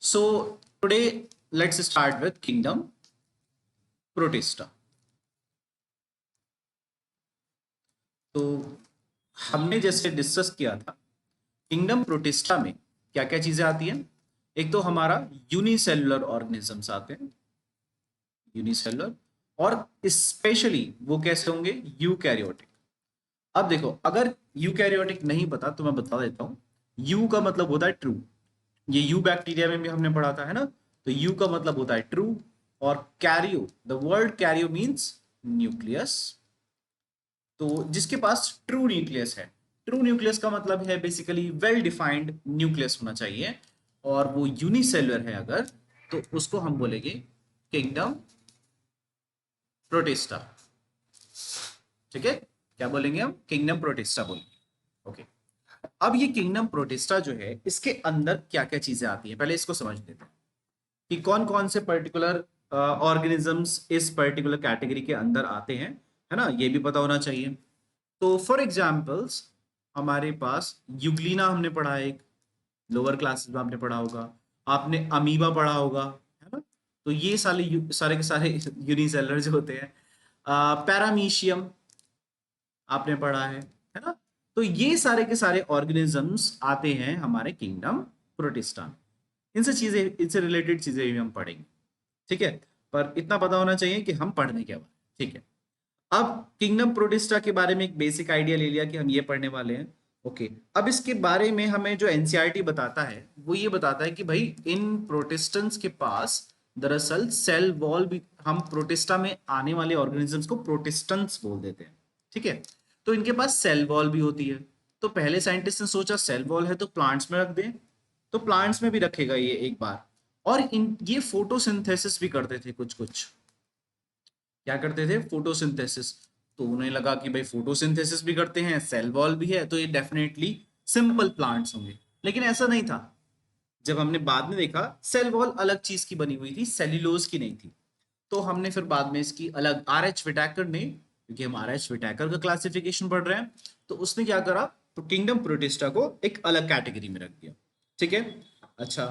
So today let's start with Kingdom Protista. तो हमने जैसे डिस्कस किया था किंगडम प्रोटिस्टा में क्या क्या चीजें आती हैं। एक तो हमारा यूनिसेलुलर ऑर्गेनिजम्स आते हैं, यूनिसेलुलर, और स्पेशली वो कैसे होंगे, यूकैरियोटिक। अब देखो, अगर यूकैरियोटिक नहीं पता तो मैं बता देता हूं। यू का मतलब होता है ट्रू, ये यू बैक्टीरिया में भी हमने पढ़ा था, है ना। तो यू का मतलब होता है ट्रू, और Cairo, the word Cairo means nucleus. तो जिसके पास ट्रू न्यूक्लियस है, ट्रू न्यूक्लियस का मतलब है बेसिकली वेल डिफाइंड न्यूक्लियस होना चाहिए, और वो यूनिसेलुलर है अगर, तो उसको हम बोलेंगे किंगडम प्रोटिस्टा। ठीक है, क्या बोलेंगे हम, किंगडम प्रोटिस्टा बोलेंगे। ओके, अब ये किंगडम प्रोटिस्टा जो है, इसके अंदर क्या क्या चीजें आती हैं, पहले इसको समझ लेते हैं कि कौन कौन से पर्टिकुलर ऑर्गेनिजम्स इस पर्टिकुलर कैटेगरी के अंदर आते हैं, है ना, ये भी पता होना चाहिए। तो फॉर एग्जाम्पल्स, हमारे पास यूग्लिना हमने पढ़ा है, एक लोअर क्लासेस में आपने पढ़ा होगा, आपने अमीबा पढ़ा होगा, है ना। तो ये सारे के सारे यूनिसेलुलर जो होते हैं। पैरामीशियम आपने पढ़ा है ना। तो ये सारे के सारे ऑर्गेनिजम्स आते हैं हमारे किंगडम प्रोटिस्टा में। इनसे चीजें, इनसे रिलेटेड चीजें भी हम पढ़ेंगे, ठीक है। पर इतना पता होना चाहिए कि हम पढ़ने क्या वाले, ठीक है। अब किंगडम प्रोटिस्टा के बारे में एक बेसिक आइडिया ले लिया कि हम ये पढ़ने वाले हैं। ओके, अब इसके बारे में हमें जो एनसीईआरटी बताता है वो ये बताता है कि भाई इन प्रोटिस्टेंट्स के पास दरअसल सेल वॉल भी, हम प्रोटिस्टा में आने वाले ऑर्गेनिजम्स को प्रोटिस्टेंट्स बोल देते हैं, ठीक है। तो इनके पास सेल वॉल भी होती है। तो पहले साइंटिस्ट ने सोचा सेल वॉल है तो प्लांट्स में रख दें, तो प्लांट्स में भी रखेगा ये एक बार। और इन ये फोटोसिंथेसिस भी करते थे, कुछ कुछ क्या करते थे, फोटोसिंथेसिस। तो उन्हें लगा कि भाई फोटोसिंथेसिस भी करते हैं, सेल वॉल भी है, तो ये डेफिनेटली सिंपल प्लांट्स होंगे। लेकिन ऐसा नहीं था। जब हमने बाद में देखा, सेल वॉल अलग चीज की बनी हुई थी, सेल्यूलोज की नहीं थी। तो हमने फिर बाद में इसकी अलग, आर एच विटैकर ने, क्योंकि हम आर एच विटैकर का क्लासिफिकेशन पढ़ रहे हैं, तो उसने क्या करा, तो किंगडम प्रोटिस्टा को एक अलग कैटेगरी में रख दिया, ठीक है। अच्छा,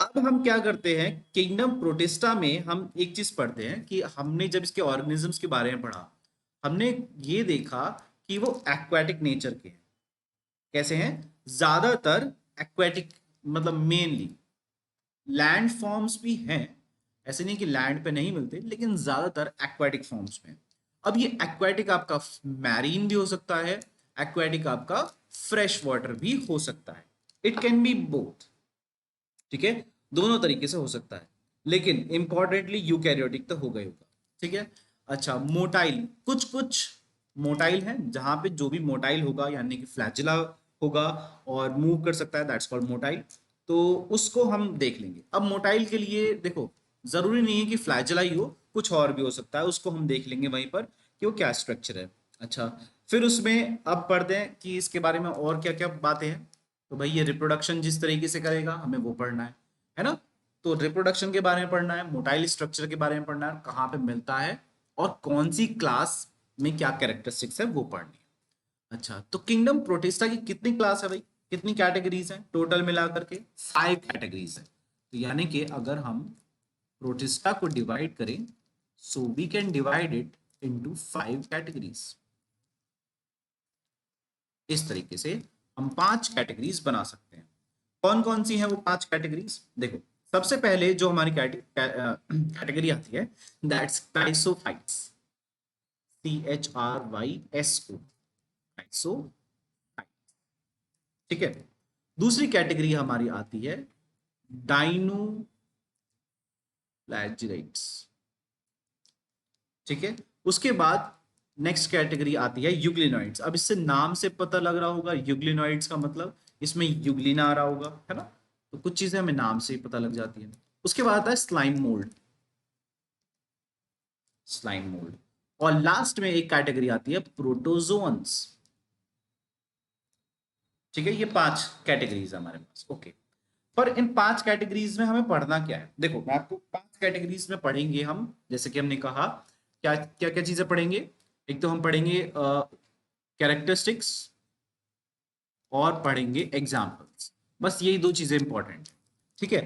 अब हम क्या करते हैं, किंगडम प्रोटिस्टा में हम एक चीज पढ़ते हैं कि हमने जब इसके ऑर्गेनिजम्स के बारे में पढ़ा, हमने ये देखा कि वो एक्वाटिक नेचर के हैं। कैसे हैं, ज्यादातर एक्वाटिक, मतलब मेनली लैंड फॉर्म्स भी हैं, ऐसे नहीं कि लैंड पे नहीं मिलते, लेकिन ज्यादातर एक्वाटिक फॉर्म्स में। अब ये एक्वाटिक आपका मैरीन भी हो सकता है, एक्वाटिक आपका फ्रेश वाटर भी हो सकता है, इट कैन बी बोथ, ठीक है, दोनों तरीके से हो सकता है। लेकिन इंपॉर्टेंटली यूकैरियोटिक तो होगा ही होगा, ठीक है। अच्छा, मोटाइल, कुछ कुछ मोटाइल है जहां पे जो भी मोटाइल होगा, यानी कि फ्लैजिला होगा और मूव कर सकता है, दैट्स कॉल्ड मोटाइल। तो उसको हम देख लेंगे। अब मोटाइल के लिए देखो, जरूरी नहीं है कि फ्लैजिला ही हो, कुछ और भी हो सकता है, उसको हम देख लेंगे वहीं पर कि वो क्या स्ट्रक्चर है। अच्छा, फिर उसमें अब पढ़ते हैं कि इसके बारे में और क्या क्या बातें हैं। तो भाई ये रिप्रोडक्शन जिस तरीके से करेगा हमें वो पढ़ना है ना। तो रिप्रोडक्शन के बारे में पढ़ना है, मोटाइल स्ट्रक्चर के बारे में पढ़ना है, कहाँ पे मिलता है और कौन सी क्लास में क्या कैरेक्टरिस्टिक्स है वो पढ़नी है। अच्छा, तो किंगडम प्रोटिस्टा की कितनी क्लास है भाई, कितनी कैटेगरीज हैं, टोटल मिलाकर के 5 कैटेगरीज है। तो यानी कि अगर हम प्रोटिस्टा को डिवाइड करें, so we can divide it into 5 categories. इस तरीके से हम 5 कैटेगरीज बना सकते हैं। कौन कौन सी हैं वो 5 कैटेगरीज, देखो। सबसे पहले जो हमारी कैटेगरी आती है, दैट्स क्राइसोफाइट्स, CHRYSO, क्राइसोफाइट, ठीक है। दूसरी कैटेगरी हमारी आती है डाइनोफ्लैजिलेट्स, ठीक है। उसके बाद नेक्स्ट कैटेगरी आती है यूग्लिनॉइड्स। अब इससे नाम से पता लग रहा होगा, यूग्लिनॉइड्स का मतलब इसमें यूग्लिना आ रहा होगा, है ना। तो कुछ चीजें हमें नाम से ही पता लग जाती है। उसके बाद आता है स्लाइम मोल्ड, स्लाइम मोल्ड। और लास्ट में एक कैटेगरी आती है प्रोटोजोन्स, ठीक है। ये 5 कैटेगरीज है हमारे पास, ओके। पर इन 5 कैटेगरीज में हमें पढ़ना क्या है, देखो मैं आपको 5 कैटेगरीज में पढ़ेंगे हम, जैसे कि हमने कहा क्या क्या क्या चीजें पढ़ेंगे। एक तो हम पढ़ेंगे कैरेक्टरिस्टिक्स और पढ़ेंगे एग्जाम्पल्स, बस यही 2 चीजें इंपॉर्टेंट है, ठीक है।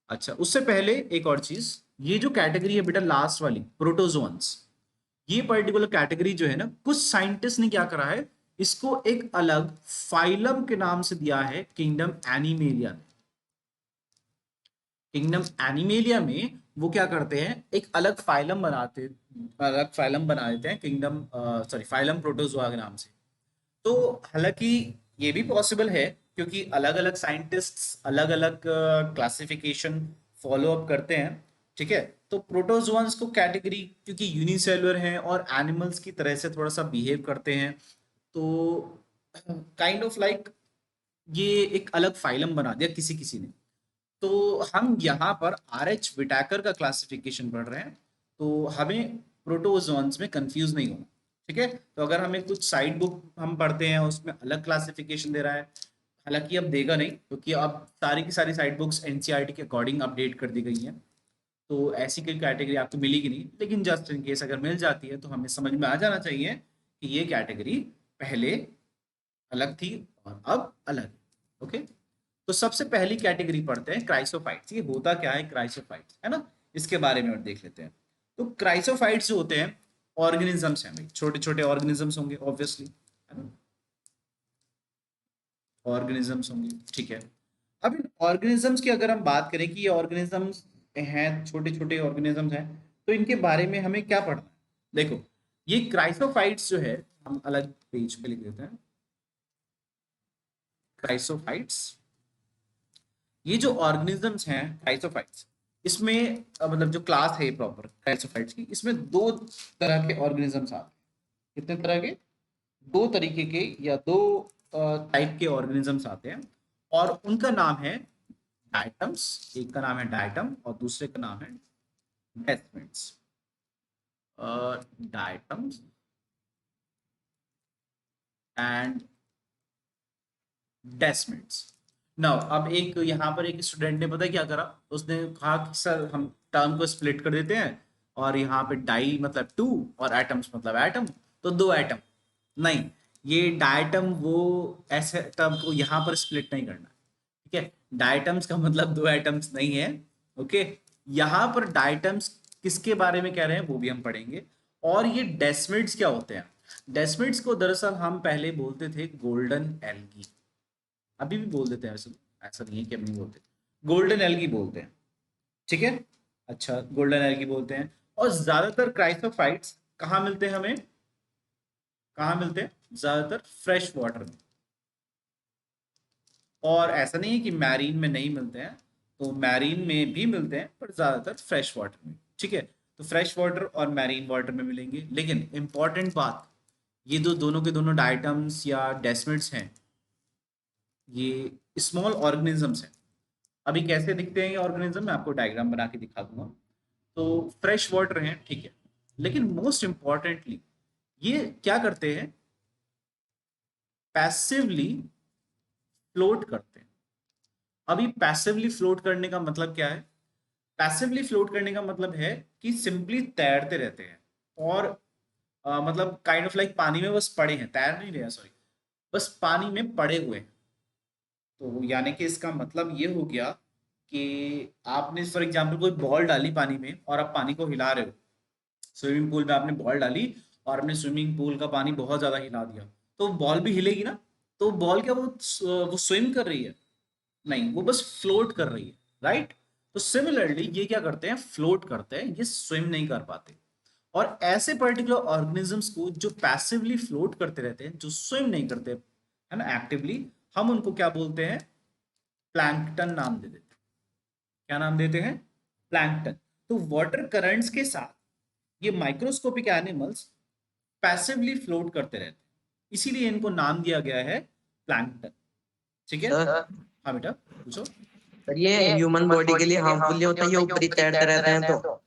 अच्छा, उससे पहले एक और चीज, ये जो कैटेगरी है बेटा लास्ट वाली प्रोटोजोन्स, ये पर्टिकुलर कैटेगरी जो है ना, कुछ साइंटिस्ट ने क्या करा है, इसको एक अलग फाइलम के नाम से दिया है, किंगडम एनिमेलिया। किंगडम एनिमेलिया में वो क्या करते हैं, एक अलग फाइलम बना देते हैं, किंगडम सॉरी फाइलम प्रोटोजोआ के नाम से। तो हालांकि ये भी पॉसिबल है, क्योंकि अलग अलग साइंटिस्ट्स अलग अलग क्लासिफिकेशन फॉलो अप करते हैं, ठीक है। तो प्रोटोजोअन्स को कैटेगरी, क्योंकि यूनिसेलुलर हैं और एनिमल्स की तरह से थोड़ा सा बिहेव करते हैं, तो काइंड ऑफ लाइक ये एक अलग फाइलम बना दिया किसी किसी ने। तो हम यहाँ पर आर एच विटाकर का क्लासिफिकेशन पढ़ रहे हैं, तो हमें प्रोटोजोन्स में कंफ्यूज नहीं होना, ठीक है। तो अगर हमें कुछ साइड बुक हम पढ़ते हैं उसमें अलग क्लासिफिकेशन दे रहा है, हालांकि अब देगा नहीं, क्योंकि अब सारी की सारी साइड बुक्स एनसीईआरटी के अकॉर्डिंग अपडेट कर दी गई हैं, तो ऐसी कोई कैटेगरी आपको मिलेगी नहीं, लेकिन जस्ट इन केस अगर मिल जाती है तो हमें समझ में आ जाना चाहिए कि ये कैटेगरी पहले अलग थी और अब अलग है। ओके, तो सबसे पहली कैटेगरी पढ़ते हैं क्राइसोफाइट्स। ये होता क्या है क्राइसोफाइट्स, है ना, इसके बारे में और देख लेते हैं। तो क्राइसोफाइट्स जो होते हैं ऑर्गेनिजम्स हैं भाई, छोटे छोटे ऑर्गेनिजम्स होंगे ऑब्वियसली, है ना, ऑर्गेनिजम्स होंगे, ठीक है। अब इन ऑर्गेनिजम्स की अगर हम बात करें कि ये ऑर्गेनिजम्स हैं, छोटे छोटे ऑर्गेनिजम्स हैं, तो इनके बारे में हमें क्या पढ़ना है। देखो, ये क्राइसोफाइट्स जो है, हम अलग पेज पे लिख देते हैं, क्राइसोफाइट्स, ये जो ऑर्गेनिजम्स हैं क्राइसोफाइट्स, इसमें मतलब जो क्लास है प्रॉपर क्राइसोफाइट्स की, इसमें दो तरह के ऑर्गेनिजम्स आते हैं। कितने तरह के, दो तरीके के या दो टाइप के ऑर्गेनिजम्स आते हैं, और उनका नाम है डायटम्स। एक का नाम है डायटम और दूसरे का नाम है desmids. Diatoms and desmids. Now अब एक यहाँ पर एक स्टूडेंट ने पता क्या करा, उसने कहा कि सर हम टर्म को स्प्लिट कर देते हैं, और यहाँ पे डाई मतलब टू और एटम्स मतलब एटम, तो दो एटम। नहीं, ये डायटम वो ऐसे टर्म को यहाँ पर स्प्लिट नहीं करना, ठीक है। डायटम्स का मतलब दो एटम्स नहीं है, ओके। यहाँ पर डायटम्स किसके बारे में कह रहे हैं वो भी हम पढ़ेंगे। और ये डेस्मिड्स क्या होते हैं, डेस्मिड्स को दरअसल हम पहले बोलते थे गोल्डन एल्गी, अभी भी बोल देते हैं वैसे, ऐसा नहीं है कि हम नहीं बोलते, गोल्डन एल्गी बोलते हैं, ठीक है। अच्छा, गोल्डन एल्गी बोलते हैं। और ज्यादातर क्राइसोफाइट्स कहाँ मिलते हैं हमें, कहाँ मिलते हैं, ज्यादातर फ्रेश वाटर में। और ऐसा नहीं है कि मैरीन में नहीं मिलते हैं, तो मैरीन में भी मिलते हैं, पर ज्यादातर फ्रेश वाटर में, ठीक है। तो फ्रेश वाटर और मैरीन वाटर में मिलेंगे। लेकिन इंपॉर्टेंट बात, ये दो दोनों के दोनों डायटम्स या डेस्मिड्स हैं, ये स्मॉल ऑर्गेनिजम्स हैं। अभी कैसे दिखते हैं ये ऑर्गेनिज्म, मैं आपको डायग्राम बना के दिखा दूंगा। तो फ्रेश वाटर हैं, ठीक है, लेकिन मोस्ट इंपॉर्टेंटली ये क्या करते हैं, पैसिवली फ्लोट करते हैं। अभी पैसिवली फ्लोट करने का मतलब क्या है, पैसिवली फ्लोट करने का मतलब है कि सिंपली तैरते रहते हैं, और मतलब काइंड ऑफ लाइक पानी में बस पड़े हैं, तैर नहीं रहे, सॉरी, बस पानी में पड़े हुए हैं। तो यानी कि इसका मतलब ये हो गया कि आपने फॉर एग्जांपल कोई बॉल डाली पानी में और आप पानी को हिला रहे हो, स्विमिंग पूल में आपने बॉल डाली और आपने स्विमिंग पूल का पानी बहुत ज्यादा हिला दिया, तो बॉल भी हिलेगी ना। तो बॉल क्या वो स्विम कर रही है, नहीं, वो बस फ्लोट कर रही है, राइट। तो सिमिलरली ये क्या करते हैं, फ्लोट करते हैं, ये स्विम नहीं कर पाते। और ऐसे पर्टिकुलर ऑर्गेनिजम्स को जो पैसिवली फ्लोट करते रहते हैं, जो स्विम नहीं करते, है ना, एक्टिवली, हम उनको क्या बोलते हैं, प्लैंकटन नाम दे देते हैं। क्या नाम देते हैं, प्लैंकटन। तो वाटर करंट्स के साथ ये माइक्रोस्कोपिक एनिमल्स पैसिवली फ्लोट करते रहते हैं, इसीलिए इनको नाम दिया गया है प्लैंकटन, ठीक है। सर हाँ बेटा, पूछो। सर ये ह्यूमन बॉडी के लिए हार्मफुल नहीं होता, ये ऊपर ही तैरते रहते हैं तो?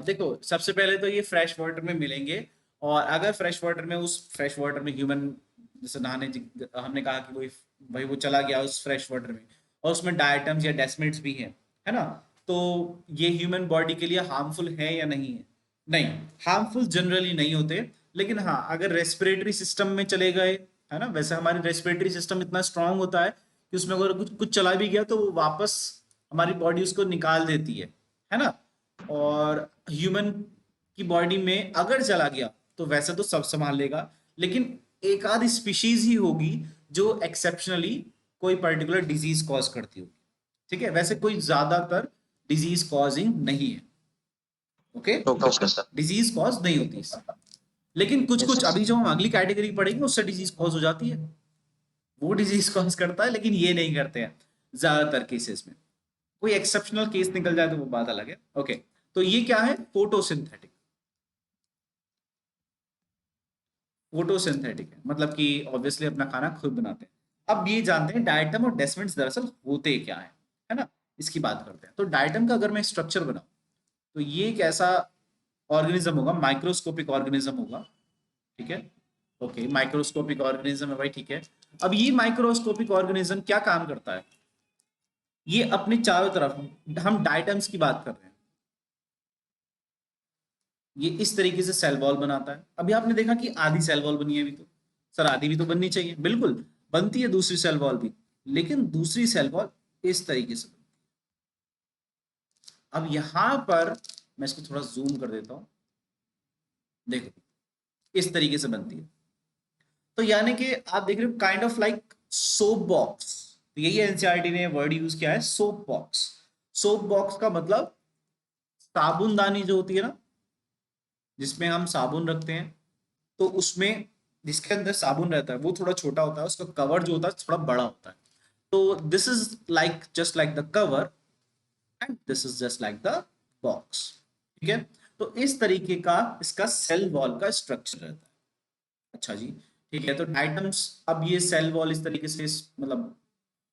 देखो, सबसे पहले तो ये फ्रेश वाटर में मिलेंगे, और अगर फ्रेश वाटर में, उस फ्रेश वाटर में ह्यूमन जैसे नहाने हमने कहा कि वही भाई वो चला गया उस फ्रेश वाटर में, और उसमें डायटम्स या डेस्मिड्स भी हैं, है ना, तो ये ह्यूमन बॉडी के लिए हार्मफुल है या नहीं है, नहीं, हार्मफुल जनरली नहीं होते। लेकिन हाँ, अगर रेस्पिरेटरी सिस्टम में चले गए, है ना, वैसे हमारी रेस्पिरेटरी सिस्टम इतना स्ट्रांग होता है कि उसमें अगर कुछ कुछ चला भी गया तो वो वापस हमारी बॉडी उसको निकाल देती है ना। और ह्यूमन की बॉडी में अगर चला गया तो वैसे तो सब संभाल लेगा, लेकिन एक आध स्पीशीज ही होगी जो एक्सेप्शनली कोई पर्टिकुलर डिजीज कॉज करती होगी। ठीक है, वैसे कोई ज्यादातर डिजीज कॉजिंग नहीं है। Okay, okay sir. Disease cause नहीं होती इससे। लेकिन कुछ कुछ अभी जो हम अगली कैटेगरी पढ़ेंगे उससे डिजीज कॉज हो जाती है, वो डिजीज कॉज करता है, लेकिन ये नहीं करते हैं ज्यादातर केसेस में। कोई एक्सेप्शनल केस निकल जाए तो वो बात अलग है। ओके, तो ये क्या है, फोटोसिंथेटिक। फोटोसिंथेटिक है मतलब कि ऑब्वियसली अपना खाना खुद बनाते हैं। अब ये जानते हैं डायटम और डेस्मेंट्स दरअसल होते क्या है ना, इसकी बात करते हैं। तो डायटम का अगर मैं स्ट्रक्चर बनाऊं तो ये एक ऐसा ऑर्गेनिज्म होगा, माइक्रोस्कोपिक ऑर्गेनिज्म होगा। ठीक है, ओके, माइक्रोस्कोपिक ऑर्गेनिज्म है भाई, ठीक है। अब ये माइक्रोस्कोपिक ऑर्गेनिज्म क्या काम करता है, ये अपने चारों तरफ, हम डायटम्स की बात कर रहे हैं, ये इस तरीके से सेल वॉल बनाता है। अभी आपने देखा कि आधी सेल वॉल बनी है, अभी तो सर आधी भी तो बननी चाहिए, बिल्कुल बनती है दूसरी सेल वॉल भी, लेकिन दूसरी सेल वॉल इस तरीके से बनती है। अब यहां पर मैं इसको थोड़ा जूम कर देता हूं, देखो इस तरीके से बनती है। तो यानी कि आप देख रहे हो kind of like soap box, तो यही एनसीईआरटी ने वर्ड यूज किया है, सोप बॉक्स। सोप बॉक्स का मतलब साबुनदानी जो होती है ना, जिसमें हम साबुन रखते हैं, तो उसमें जिसके अंदर साबुन रहता है वो थोड़ा छोटा होता है, उसका कवर जो होता है थोड़ा बड़ा होता है। तो this is like just like the cover and this is just like the box. ठीक है, तो इस तरीके का इसका सेल वॉल का स्ट्रक्चर रहता है। अच्छा जी, ठीक है। तो डायटम्स, अब ये सेल वॉल इस तरीके से मतलब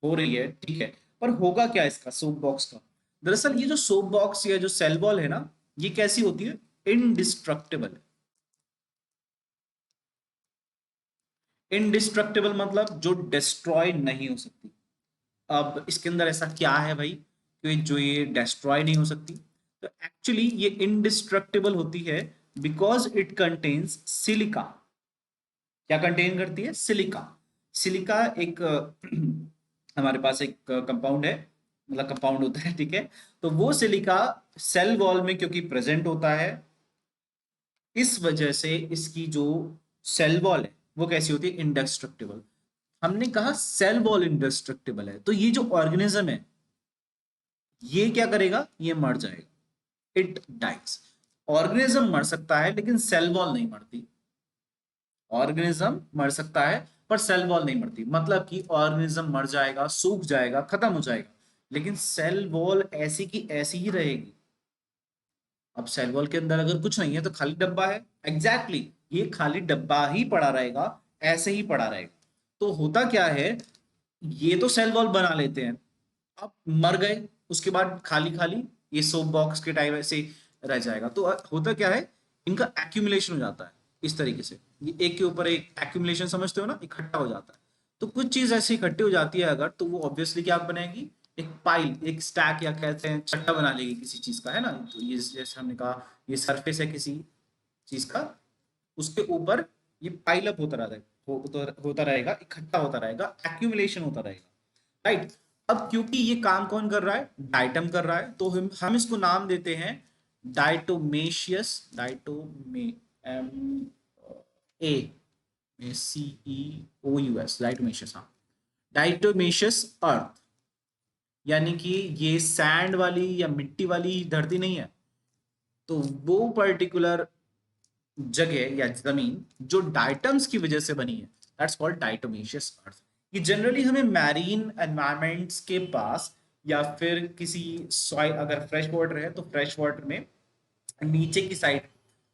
हो रही है, ठीक है। पर होगा क्या इसका सोप बॉक्स का, दरअसल ये जो सोप बॉक्स या जो सेल वॉल है ना, ये कैसी होती है, इनडिस्ट्रक्टिबल। इनडिस्ट्रक्टिबल मतलब जो डिस्ट्रॉय नहीं हो सकती। अब इसके अंदर ऐसा क्या है भाई कि जो ये डिस्ट्रॉय नहीं हो सकती, तो एक्चुअली ये इनडिस्ट्रक्टिबल होती है बिकॉज इट कंटेन्स सिलिका। क्या कंटेन करती है, सिलिका। सिलिका एक हमारे पास एक कंपाउंड है, मतलब कंपाउंड होता है, ठीक है। तो वो सिलिका सेल वॉल में क्योंकि प्रेजेंट होता है, इस वजह से इसकी जो सेल वॉल है वो कैसी होती है, इंडेस्ट्रक्टिबल। हमने कहा सेल वॉल इंडेस्ट्रक्टिबल है, तो ये जो ऑर्गेनिज्म है ये क्या करेगा, ये मर जाएगा, इट डाइज। ऑर्गेनिज्म मर सकता है लेकिन सेल वॉल नहीं मरती। ऑर्गेनिज्म मर सकता है पर सेल वॉल नहीं मरती, मतलब कि ऑर्गेनिज्म मर जाएगा, सूख जाएगा, खत्म हो जाएगा, लेकिन सेल वॉल ऐसी की ऐसी ही रहेगी। अब सेल वॉल के अंदर अगर कुछ नहीं है तो खाली डब्बा है, एग्जैक्टली exactly, ये खाली डब्बा ही पड़ा रहेगा, ऐसे ही पड़ा रहेगा। तो होता क्या है, ये तो सेल वॉल बना लेते हैं, अब मर गए, उसके बाद खाली खाली ये सोप बॉक्स के टाइप ऐसे रह जाएगा। तो होता क्या है, इनका एक्यूमुलेशन हो जाता है इस तरीके से, ये एक के ऊपर एक एक्यूमुलेशन समझते हो ना, इकट्ठा हो जाता है। तो कुछ चीज ऐसी इकट्ठी हो जाती है अगर, तो वो ऑब्वियसली क्या बनेगी, एक पाइल, एक स्टैक या कहते हैं चट्टा बना लेगी किसी चीज का, है ना। तो ये जैसे हमने कहा ये सरफेस है किसी चीज का, उसके ऊपर ये पाइल अप होता रहेगा, होता रहेगा, इकट्ठा होता रहेगा, एक्यूमुलेशन होता रहेगा, राइट। अब क्योंकि ये काम कौन कर रहा है, डाइटम कर रहा है, तो हम इसको नाम देते हैं diatomaceous, diatom M A C E O U S, diatomaceous, हाँ, डाइटोमेशियस अर्थ। यानी कि ये सैंड वाली या मिट्टी वाली धरती नहीं है, तो वो पर्टिकुलर जगह या जमीन जो डाइटम्स की वजह से बनी है, दैट्स कॉल्ड डाइटोमेशियस अर्थ। ये जनरली हमें मैरीन एनवायरमेंट्स के पास या फिर किसी सॉइल, अगर फ्रेश वाटर है तो फ्रेश वाटर में नीचे की साइड,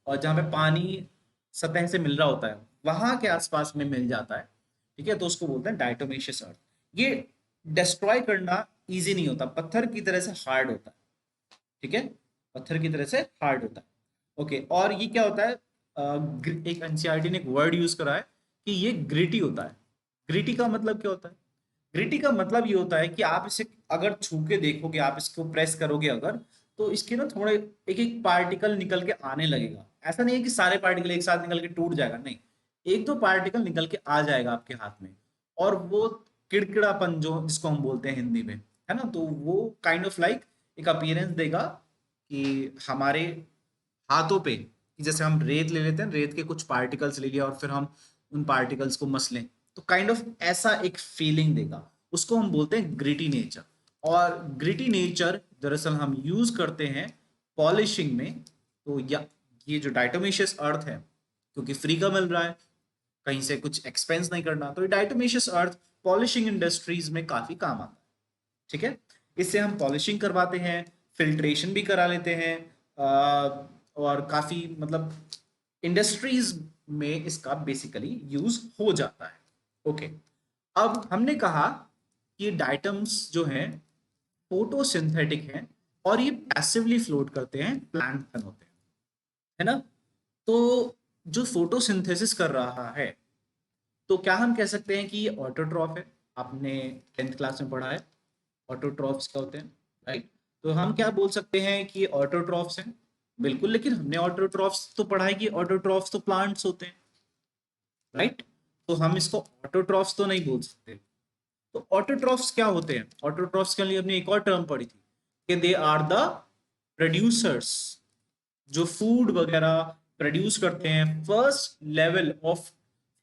और जहाँ पे पानी सतह से मिल रहा होता है वहां के आसपास में मिल जाता है, ठीक है। तो उसको बोलते हैं डाइटोमेशियस अर्थ। ये डिस्ट्रॉय करना इजी नहीं होता, पत्थर की तरह से हार्ड होता है, ठीक है, पत्थर की तरह से हार्ड होता है। ओके, और ये क्या होता है, एक एनसीईआरटी ने एक वर्ड यूज करा है कि ये ग्रिटी होता है। ग्रिटी का मतलब क्या होता है, ग्रिटी का मतलब ये होता है कि आप इसे अगर छू के देखोगे, आप इसको प्रेस करोगे अगर, तो इसके ना थोड़े एक एक पार्टिकल निकल के आने लगेगा। ऐसा नहीं है कि सारे पार्टिकल एक साथ निकल के टूट जाएगा, नहीं, एक दो पार्टिकल निकल के आ जाएगा आपके हाथ में, और वो किड़किड़ापन जो जिसको हम बोलते हैं हिंदी में, है ना, तो वो काइंड ऑफ लाइक एक अपीयरेंस देगा कि हमारे हाथों पे, कि जैसे हम रेत ले लेते हैं, रेत के कुछ पार्टिकल्स ले लिया और फिर हम उन पार्टिकल्स को मसलें, तो काइंड ऑफ ऐसा एक फीलिंग देगा, उसको हम बोलते हैं ग्रिटी नेचर। और ग्रिटी नेचर दरअसल हम यूज करते हैं पॉलिशिंग में। तो या ये जो डायटोमेशियस अर्थ है, क्योंकि फ्री का मिल रहा है, कहीं से कुछ एक्सपेंस नहीं करना, तो ये डायटोमेशियस अर्थ पॉलिशिंग इंडस्ट्रीज में काफी काम आता है। ठीक है, इससे हम पॉलिशिंग करवाते हैं, फिल्ट्रेशन भी करा लेते हैं, और काफी मतलब इंडस्ट्रीज में इसका बेसिकली यूज हो जाता है। ओके, अब हमने कहा कि डाइटम्स जो हैं फोटोसिंथेटिक हैं और ये पैसिवली फ्लोट करते हैं, प्लैंक्टन होते हैं, है ना। तो जो फोटोसिंथेसिस कर रहा है, तो क्या हम कह सकते हैं कि ये ऑटोट्रॉफ है? आपने 10th क्लास में पढ़ा है ऑटोट्रॉफ्स क्या होते हैं, राइट। तो हम क्या बोल सकते हैं कि ये ऑटोट्रॉफ्स हैं, बिल्कुल। लेकिन हमने ऑटोट्रॉफ्स तो पढ़ा है कि ऑटोट्रॉफ्स तो प्लांट्स होते हैं, राइट। तो हम इसको ऑटोट्रॉफ्स तो नहीं बोल सकते। तो ऑटोट्रॉफ्स क्या होते हैं? ऑटोट्रॉफ्स के लिए हमने एक और टर्म पढ़ी थी कि दे आर द प्रोड्यूसर्स, जो फूड वगैरह प्रोड्यूस करते हैं।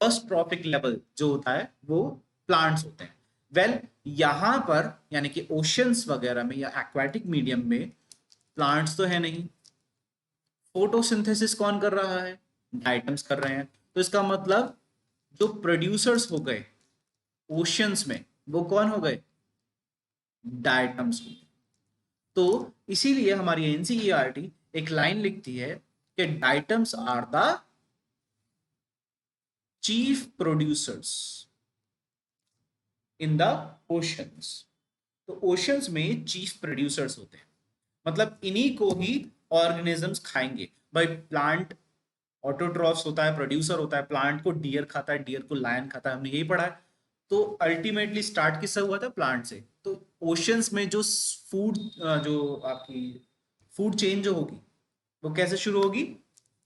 फर्स्ट ट्रॉपिक लेवल जो होता है वो प्लांट्स होते हैं। वेल, यहां पर यानी कि ओशियंस वगैरह में या एक्वाटिक मीडियम में प्लांट्स तो है नहीं। फोटोसिंथेसिस कौन कर रहा है? डाइटम्स कर रहे हैं। तो इसका मतलब जो प्रोड्यूसर्स हो गए ओशियंस में, वो कौन हो गए? डाइटम्स हो गए। तो इसीलिए हमारी एनसीईआरटी एक लाइन लिखती है कि diatoms are the chief producers in the oceans. तो ओशंस में चीफ प्रोड्यूसर्स होते हैं, मतलब इन्हीं को ही ऑर्गेनिजम्स खाएंगे। भाई प्लांट ऑटोट्रॉफ्स होता है, प्रोड्यूसर होता है, प्लांट को डियर खाता है, डियर को लायन खाता है, हमने यही पढ़ा है। तो अल्टीमेटली स्टार्ट किससे हुआ था? प्लांट से। तो ओशंस में जो फूड, जो आपकी फूड चेन जो होगी, वो कैसे शुरू होगी?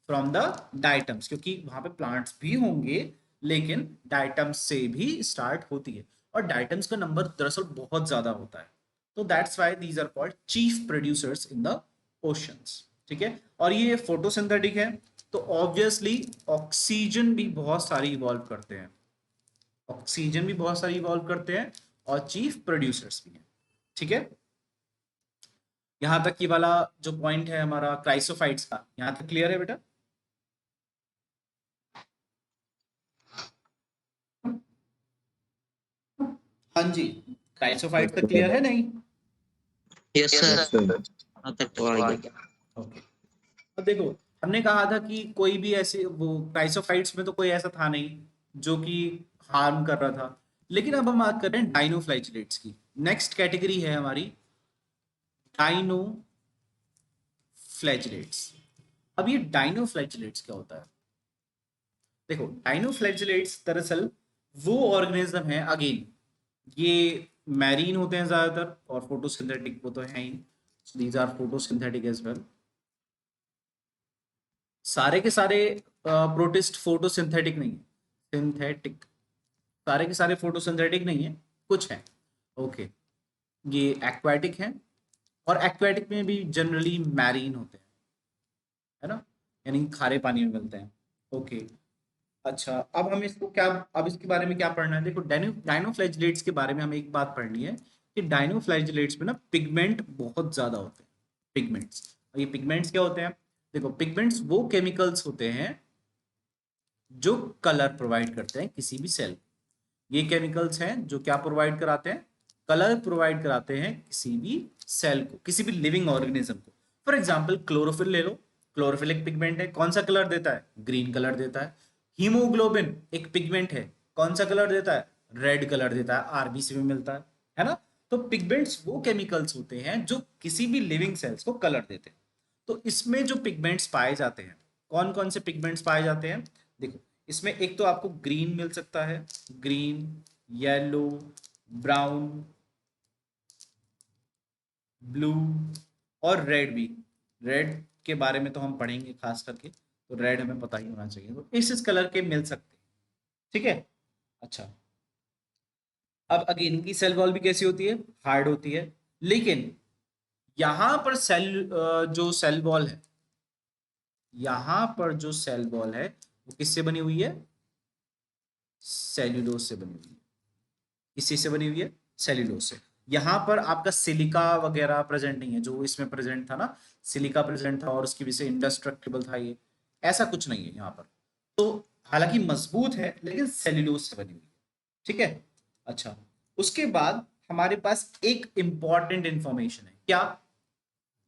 फ्रॉम द डाइटम्स, क्योंकि वहां पे प्लांट्स भी होंगे, लेकिन डाइटम्स से भी स्टार्ट होती है। और डाइटम्स का नंबर दरअसल बहुत ज्यादा होता है। तो that's why these are called chief producers in the oceans. ठीक है, और ये फोटोसिंथेटिक है, तो ऑब्वियसली ऑक्सीजन भी बहुत सारी इवॉल्व करते हैं, ऑक्सीजन भी बहुत सारी इवॉल्व करते हैं, और चीफ प्रोड्यूसर्स भी हैं। ठीक है, यहां तक ये वाला जो पॉइंट है हमारा क्राइसोफाइट्स का, यहां तक क्लियर है बेटा? हाँ जी, क्राइसोफाइट्स तक क्लियर है नहीं? Yes yes sir, sir. अब तक तो आ गया। ओके, अब देखो, हमने कहा था कि कोई भी ऐसे वो क्राइसोफाइट्स में तो कोई ऐसा था नहीं जो कि हार्म कर रहा था। लेकिन अब हम बात कर रहे हैं डाइनोफ्लाइचिलेट्स की। नेक्स्ट कैटेगरी है हमारी डाइनोफ्लैचिलेट्स। अब ये डाइनोफ्लैचिलेट्स क्या होता है? देखो, डाइनोफ्लैचिलेट्स दरअसल वो ऑर्गेनिज्म है, अगेन ये मैरीन होते हैं ज्यादातर, और फोटोसिंथेटिक वो तो है ही, these are photosynthetic as well. सारे के सारे प्रोटिस्ट फोटोसिंथेटिक नहीं है, सिंथेटिक, सारे के सारे फोटोसिंथेटिक नहीं है, कुछ है। ओके, ये एक्वाटिक है, और एक्वाटिक में भी जनरली मैरीन होते हैं, है ना, यानी खारे पानी में मिलते हैं। ओके, अच्छा, अब हम इसको क्या, अब इसके बारे में क्या पढ़ना है? देखो, डाइनोफ्लैजिलेट्स के बारे में हमें एक बात पढ़नी है कि डाइनोफ्लैजिलेट्स में ना पिगमेंट बहुत ज्यादा होते हैं, पिगमेंट्स। और ये पिगमेंट्स क्या होते हैं? देखो, पिगमेंट्स वो केमिकल्स होते हैं जो कलर प्रोवाइड करते हैं किसी भी सेल को। ये केमिकल्स हैं जो क्या प्रोवाइड कराते हैं? कलर प्रोवाइड कराते हैं किसी भी सेल को, किसी भी लिविंग ऑर्गेनिज्म को। फॉर एग्जाम्पल क्लोरोफिल ले लो, क्लोरोफिल एक पिगमेंट है, कौन सा कलर देता है? ग्रीन कलर देता है। हीमोग्लोबिन एक पिगमेंट है, कौन सा कलर देता है? रेड कलर देता है, आरबीसी में मिलता है ना। तो पिगमेंट्स वो केमिकल्स होते हैं जो किसी भी लिविंग सेल्स को कलर देते हैं। तो इसमें जो पिगमेंट्स पाए जाते हैं, कौन कौन से पिगमेंट्स पाए जाते हैं? देखो, इसमें एक तो आपको ग्रीन मिल सकता है, ग्रीन, येलो, ब्राउन, ब्लू, और रेड भी। रेड के बारे में तो हम पढ़ेंगे खास करके, तो रेड हमें पता ही होना चाहिए। तो इस कलर के मिल सकते हैं। ठीक है, अच्छा, अब अगेन इनकी सेल वॉल भी कैसी होती है, हार्ड होती है, लेकिन यहां पर जो सेल वॉल है, यहां पर जो सेल वॉल है वो किससे बनी हुई है, सेल्यूलोज से बनी हुई है। किसी से बनी हुई है, सेल्यूलोज से। यहाँ पर आपका सिलिका वगैरह प्रेजेंट नहीं है, जो इसमें प्रेजेंट था ना, सिलिका प्रेजेंट था और उसकी वजह से इंडेस्ट्रक्टिबल था ये, ऐसा कुछ नहीं है यहाँ पर। तो हालांकि मजबूत है लेकिन सेल्यूलोज से बनी हुई है, ठीक है। अच्छा, उसके बाद हमारे पास एक इंपॉर्टेंट इंफॉर्मेशन है, क्या,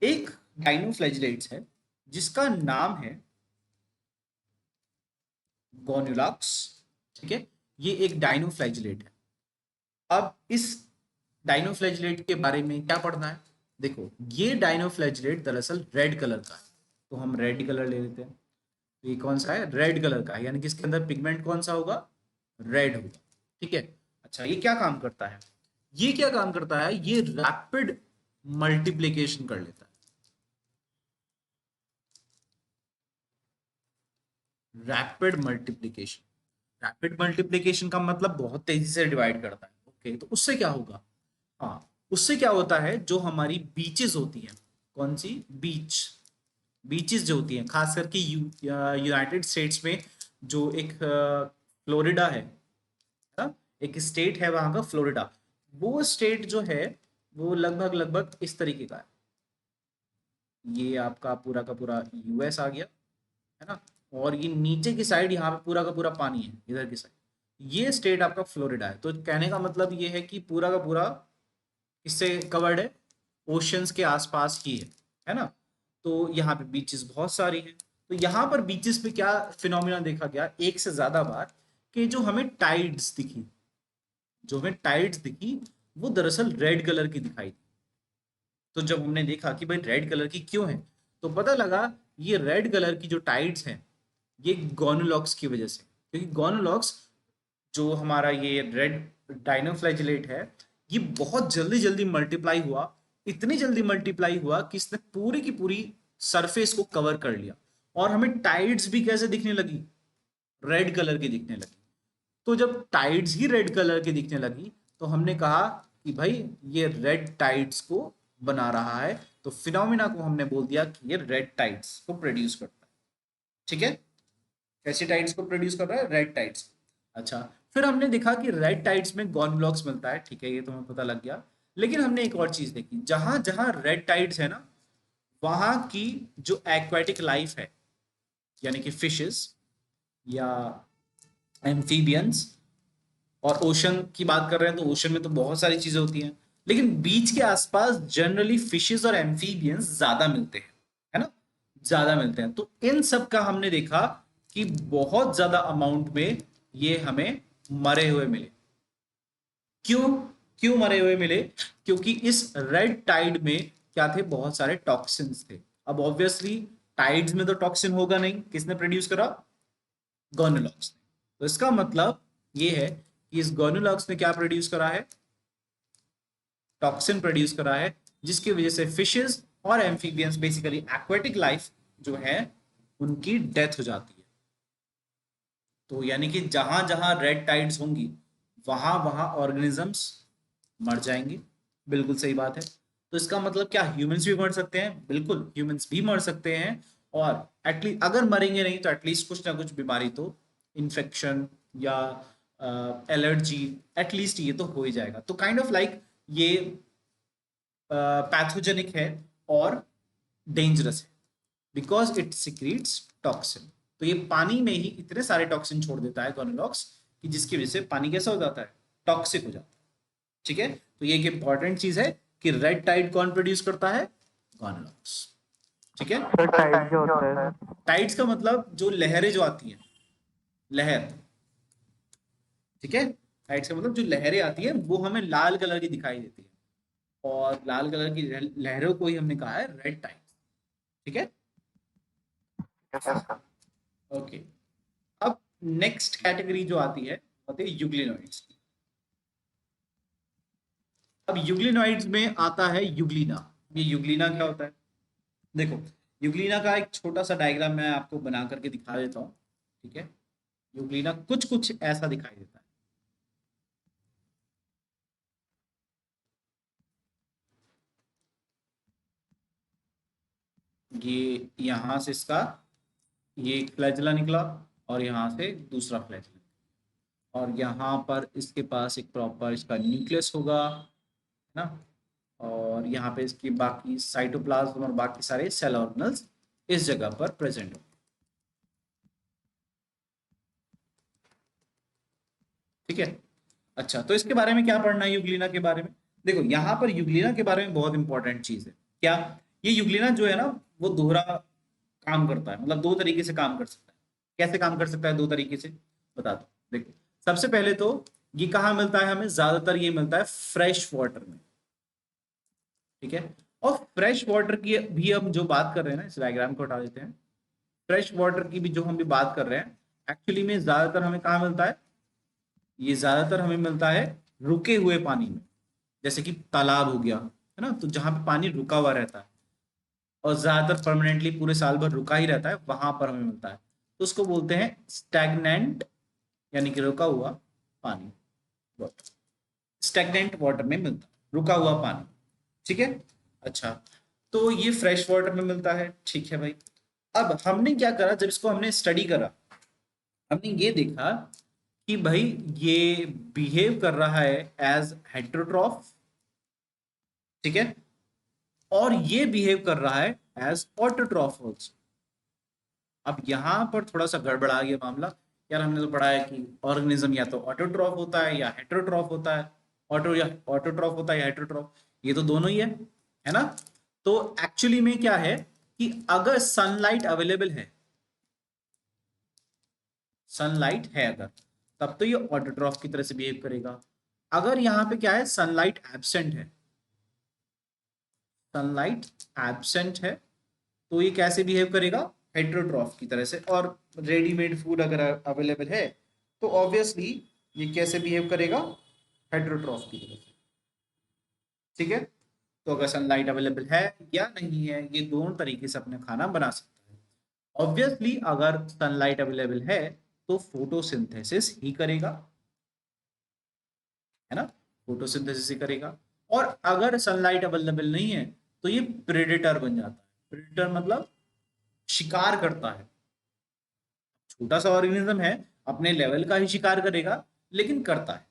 एक डाइनोफ्लैजिलेट्स है जिसका नाम है गोनुलॉक्स, ठीक है। ये एक डाइनोफ्लैजिलेट है। अब इस डाइनोफ्लैजिलेट के बारे में क्या पढ़ना है, देखो ये डाइनोफ्लैजिलेट दरअसल रेड कलर का है, तो हम रेड कलर ले लेते हैं। तो ये कौन सा है, रेड कलर का है, यानी कि इसके अंदर पिगमेंट कौन सा होगा, रेड होगा, ठीक है। अच्छा, ये क्या काम करता है, ये क्या काम करता है, ये रैपिड मल्टीप्लीकेशन कर लेता है। रैपिड मल्टीप्लीकेशन, रैपिड मल्टीप्लीकेशन का मतलब बहुत तेजी से डिवाइड करता है, ओके। तो उससे क्या होगा, हाँ, उससे क्या होता है, जो हमारी बीचेस होती हैं, कौन सी बीचेस जो होती हैं, खास करके यूनाइटेड स्टेट्स में, जो एक फ्लोरिडा है ना, एक स्टेट है वहां का फ्लोरिडा, वो स्टेट जो है वो लगभग लगभग इस तरीके का है। ये आपका पूरा का पूरा यूएस आ गया, है ना, और ये नीचे की साइड यहाँ पे पूरा का पूरा पानी है, इधर की साइड ये स्टेट आपका फ्लोरिडा है। तो कहने का मतलब ये है कि पूरा का पूरा इससे कवर्ड है, ओशंस के आसपास ही है ना। तो यहाँ पे बीचेस बहुत सारी हैं। तो यहाँ पर बीचेस पे क्या फिनोमिना देखा गया एक से ज्यादा बार, कि जो हमें टाइड्स दिखी, जो हमें टाइड्स दिखी वो दरअसल रेड कलर की दिखाई दी। तो जब हमने देखा कि भाई रेड कलर की क्यों है, तो पता लगा ये रेड कलर की जो टाइड्स हैं ये गोनुलॉक्स की वजह से, क्योंकि गोनुलॉक्स जो हमारा ये रेड डाइनोफ्लैजिलेट है, ये बहुत जल्दी जल्दी मल्टीप्लाई हुआ, इतनी जल्दी मल्टीप्लाई हुआ कि इसने पूरी की पूरी सरफेस को कवर कर लिया, और हमें टाइड्स भी कैसे दिखने लगी, रेड कलर की दिखने लगी। तो जब टाइड्स ही रेड कलर की दिखने लगी, तो हमने कहा कि भाई ये रेड टाइड्स को बना रहा है, तो फिनोमिना को हमने बोल दिया कि ये रेड टाइड्स को प्रोड्यूस करता है, ठीक है। कैसी टाइड्स को प्रोड्यूस कर रहा है, रेड टाइड्स। अच्छा, फिर हमने देखा कि रेड टाइड्स में गॉनब्लॉक्स मिलता है, ठीक है, ये तो हमें पता लग गया। लेकिन हमने एक और चीज देखी, जहां जहां रेड टाइड्स है ना, वहां की जो एक्वेटिक लाइफ है, यानी कि फिशेस या एम्फीबियंस, और ओशन की बात कर रहे हैं तो ओशन में तो बहुत सारी चीजें होती हैं, लेकिन बीच के आसपास जनरली फिशेस और एम्फीबियंस ज्यादा मिलते हैं, है ना, ज्यादा मिलते हैं। तो इन सब का हमने देखा कि बहुत ज्यादा अमाउंट में ये हमें मरे हुए मिले। क्यों, क्यों मरे हुए मिले, क्योंकि इस रेड टाइड में क्या थे, बहुत सारे टॉक्सिन्स थे। अब ऑब्वियसली टाइड्स में तो टॉक्सिन होगा नहीं, किसने प्रोड्यूस करा, गोनुलॉक्स ने। तो इसका मतलब ये है कि इस गोनुलॉक्स ने क्या प्रोड्यूस करा है, टॉक्सिन प्रोड्यूस करा है, जिसकी वजह से फिशेस और एम्फीबियंस, बेसिकली एक्वेटिक लाइफ जो है, उनकी डेथ हो जाती है। तो यानी कि जहां जहां रेड टाइड्स होंगी वहां वहां ऑर्गेनिजम्स मर जाएंगे, बिल्कुल सही बात है। तो इसका मतलब क्या, ह्यूमंस भी मर सकते हैं, बिल्कुल ह्यूमंस भी मर सकते हैं। और एटलीस्ट अगर मरेंगे नहीं तो एटलीस्ट कुछ ना कुछ बीमारी तो, इन्फेक्शन या एलर्जी, एटलीस्ट ये तो हो ही जाएगा। तो काइंड ऑफ लाइक ये पैथोजेनिक है और डेंजरस है, बिकॉज इट सिक्रीट्स टॉक्सिन। तो ये पानी में ही इतने सारे टॉक्सिन छोड़ देता है गोनालॉक्स, कि जिसकी वजह से पानी कैसा हो जाता है, टॉक्सिक हो जाता है, ठीक है। तो ये एक इंपॉर्टेंट चीज है कि रेड टाइड कौन प्रोड्यूस करता है, गोनालॉक्स, ठीक है। सर टाइड क्या होता है सर? टाइड्स का मतलब जो लहरें जो आती हैं, लहर, ठीक है। टाइड्स का मतलब जो लहरें आती है वो हमें लाल कलर की दिखाई देती है, और लाल कलर की लहरों को ही हमने कहा है रेड टाइड, ठीक है। Yes sir. ओके, अब नेक्स्ट कैटेगरी जो आती है होती है यूग्लिनॉइड्स की। अब यूग्लिनॉइड्स में आता है यूग्लिना। ये यूग्लिना क्या होता है, देखो यूग्लिना का एक छोटा सा डायग्राम मैं आपको बना करके दिखा देता हूँ, ठीक है। यूग्लिना कुछ कुछ ऐसा दिखाई देता है। ये यहाँ से इसका ये एक फ्लैजिला निकला और यहाँ से दूसरा फ्लैजिला, और यहाँ पर इसके पास एक प्रॉपर इसका न्यूक्लियस होगा, है ना। और यहाँ पे इसकी बाकी साइटोप्लाज्म और बाकी सारे सेल ऑर्गेनल्स इस जगह पर प्रेजेंट हो। ठीक है। अच्छा, तो इसके बारे में क्या पढ़ना है यूग्लिना के बारे में? देखो यहाँ पर यूग्लिना के बारे में बहुत इंपॉर्टेंट चीज है क्या, ये यूग्लिना जो है ना वो दोहरा काम करता है, मतलब दो तरीके से काम कर सकता है। कैसे काम कर सकता है दो तरीके से, बता दो। देखो सबसे पहले तो ये कहाँ मिलता है हमें, ज्यादातर ये मिलता है फ्रेश वाटर में। ठीक है, और फ्रेश वाटर की भी हम जो बात कर रहे हैं ना, इस डायग्राम को हटा देते हैं। फ्रेश वाटर की भी जो हम भी बात कर रहे हैं, एक्चुअली में ज्यादातर हमें कहाँ मिलता है, ये ज्यादातर हमें मिलता है रुके हुए पानी में, जैसे कि तालाब हो गया, है ना, तो जहां पे पानी रुका हुआ रहता है और ज्यादातर परमानेंटली पूरे साल भर रुका ही रहता है, वहां पर हमें मिलता है, तो उसको बोलते हैं स्टैग्नेंट, यानी कि रुका हुआ पानी, वाटर। स्टैग्नेंट वाटर में मिलता है रुका हुआ पानी। ठीक है। अच्छा, तो ये फ्रेश वाटर में मिलता है। ठीक है भाई, अब हमने क्या करा, जब इसको हमने स्टडी करा, हमने ये देखा कि भाई ये बिहेव कर रहा है एज हेटेरोट्रॉफ, ठीक है, और ये बिहेव कर रहा है एज ऑटोट्रॉफ ऑल्सो। अब यहां पर थोड़ा सा गड़बड़ा गया मामला। यार हमने तो पढ़ा है कि ऑर्गेनिज्म या तो ऑटोट्रॉफ होता है या हेटेरोट्रॉफ होता है, ऑटोट्रॉफ होता है या हेटेरोट्रॉफ, ये तो दोनों ही है ना। तो एक्चुअली में क्या है कि अगर सनलाइट अवेलेबल है, सनलाइट है अगर, तब तो ये ऑटोट्रॉफ की तरह से बिहेव करेगा। अगर यहाँ पे क्या है, सनलाइट एब्सेंट है, सनलाइट एब्सेंट है, तो ये कैसे बिहेव करेगा, हेटेरोट्रॉफ की तरह से। और रेडीमेड फूड अगर अवेलेबल है तो ऑब्वियसली ये कैसे बिहेव करेगा, हेटेरोट्रॉफ की तरह से। ठीक है, तो अगर सनलाइट अवेलेबल है या नहीं है, ये दोनों तरीके से अपने खाना बना सकता है। ऑब्वियसली अगर सनलाइट अवेलेबल है तो फोटोसिंथेसिस ही करेगा, है ना, फोटोसिंथेसिस ही करेगा। और अगर सनलाइट अवेलेबल नहीं है तो ये प्रेडेटर बन जाता है। प्रेडेटर मतलब शिकार करता है, छोटा सा ऑर्गेनिज्म है, अपने लेवल का ही शिकार करेगा, लेकिन करता है।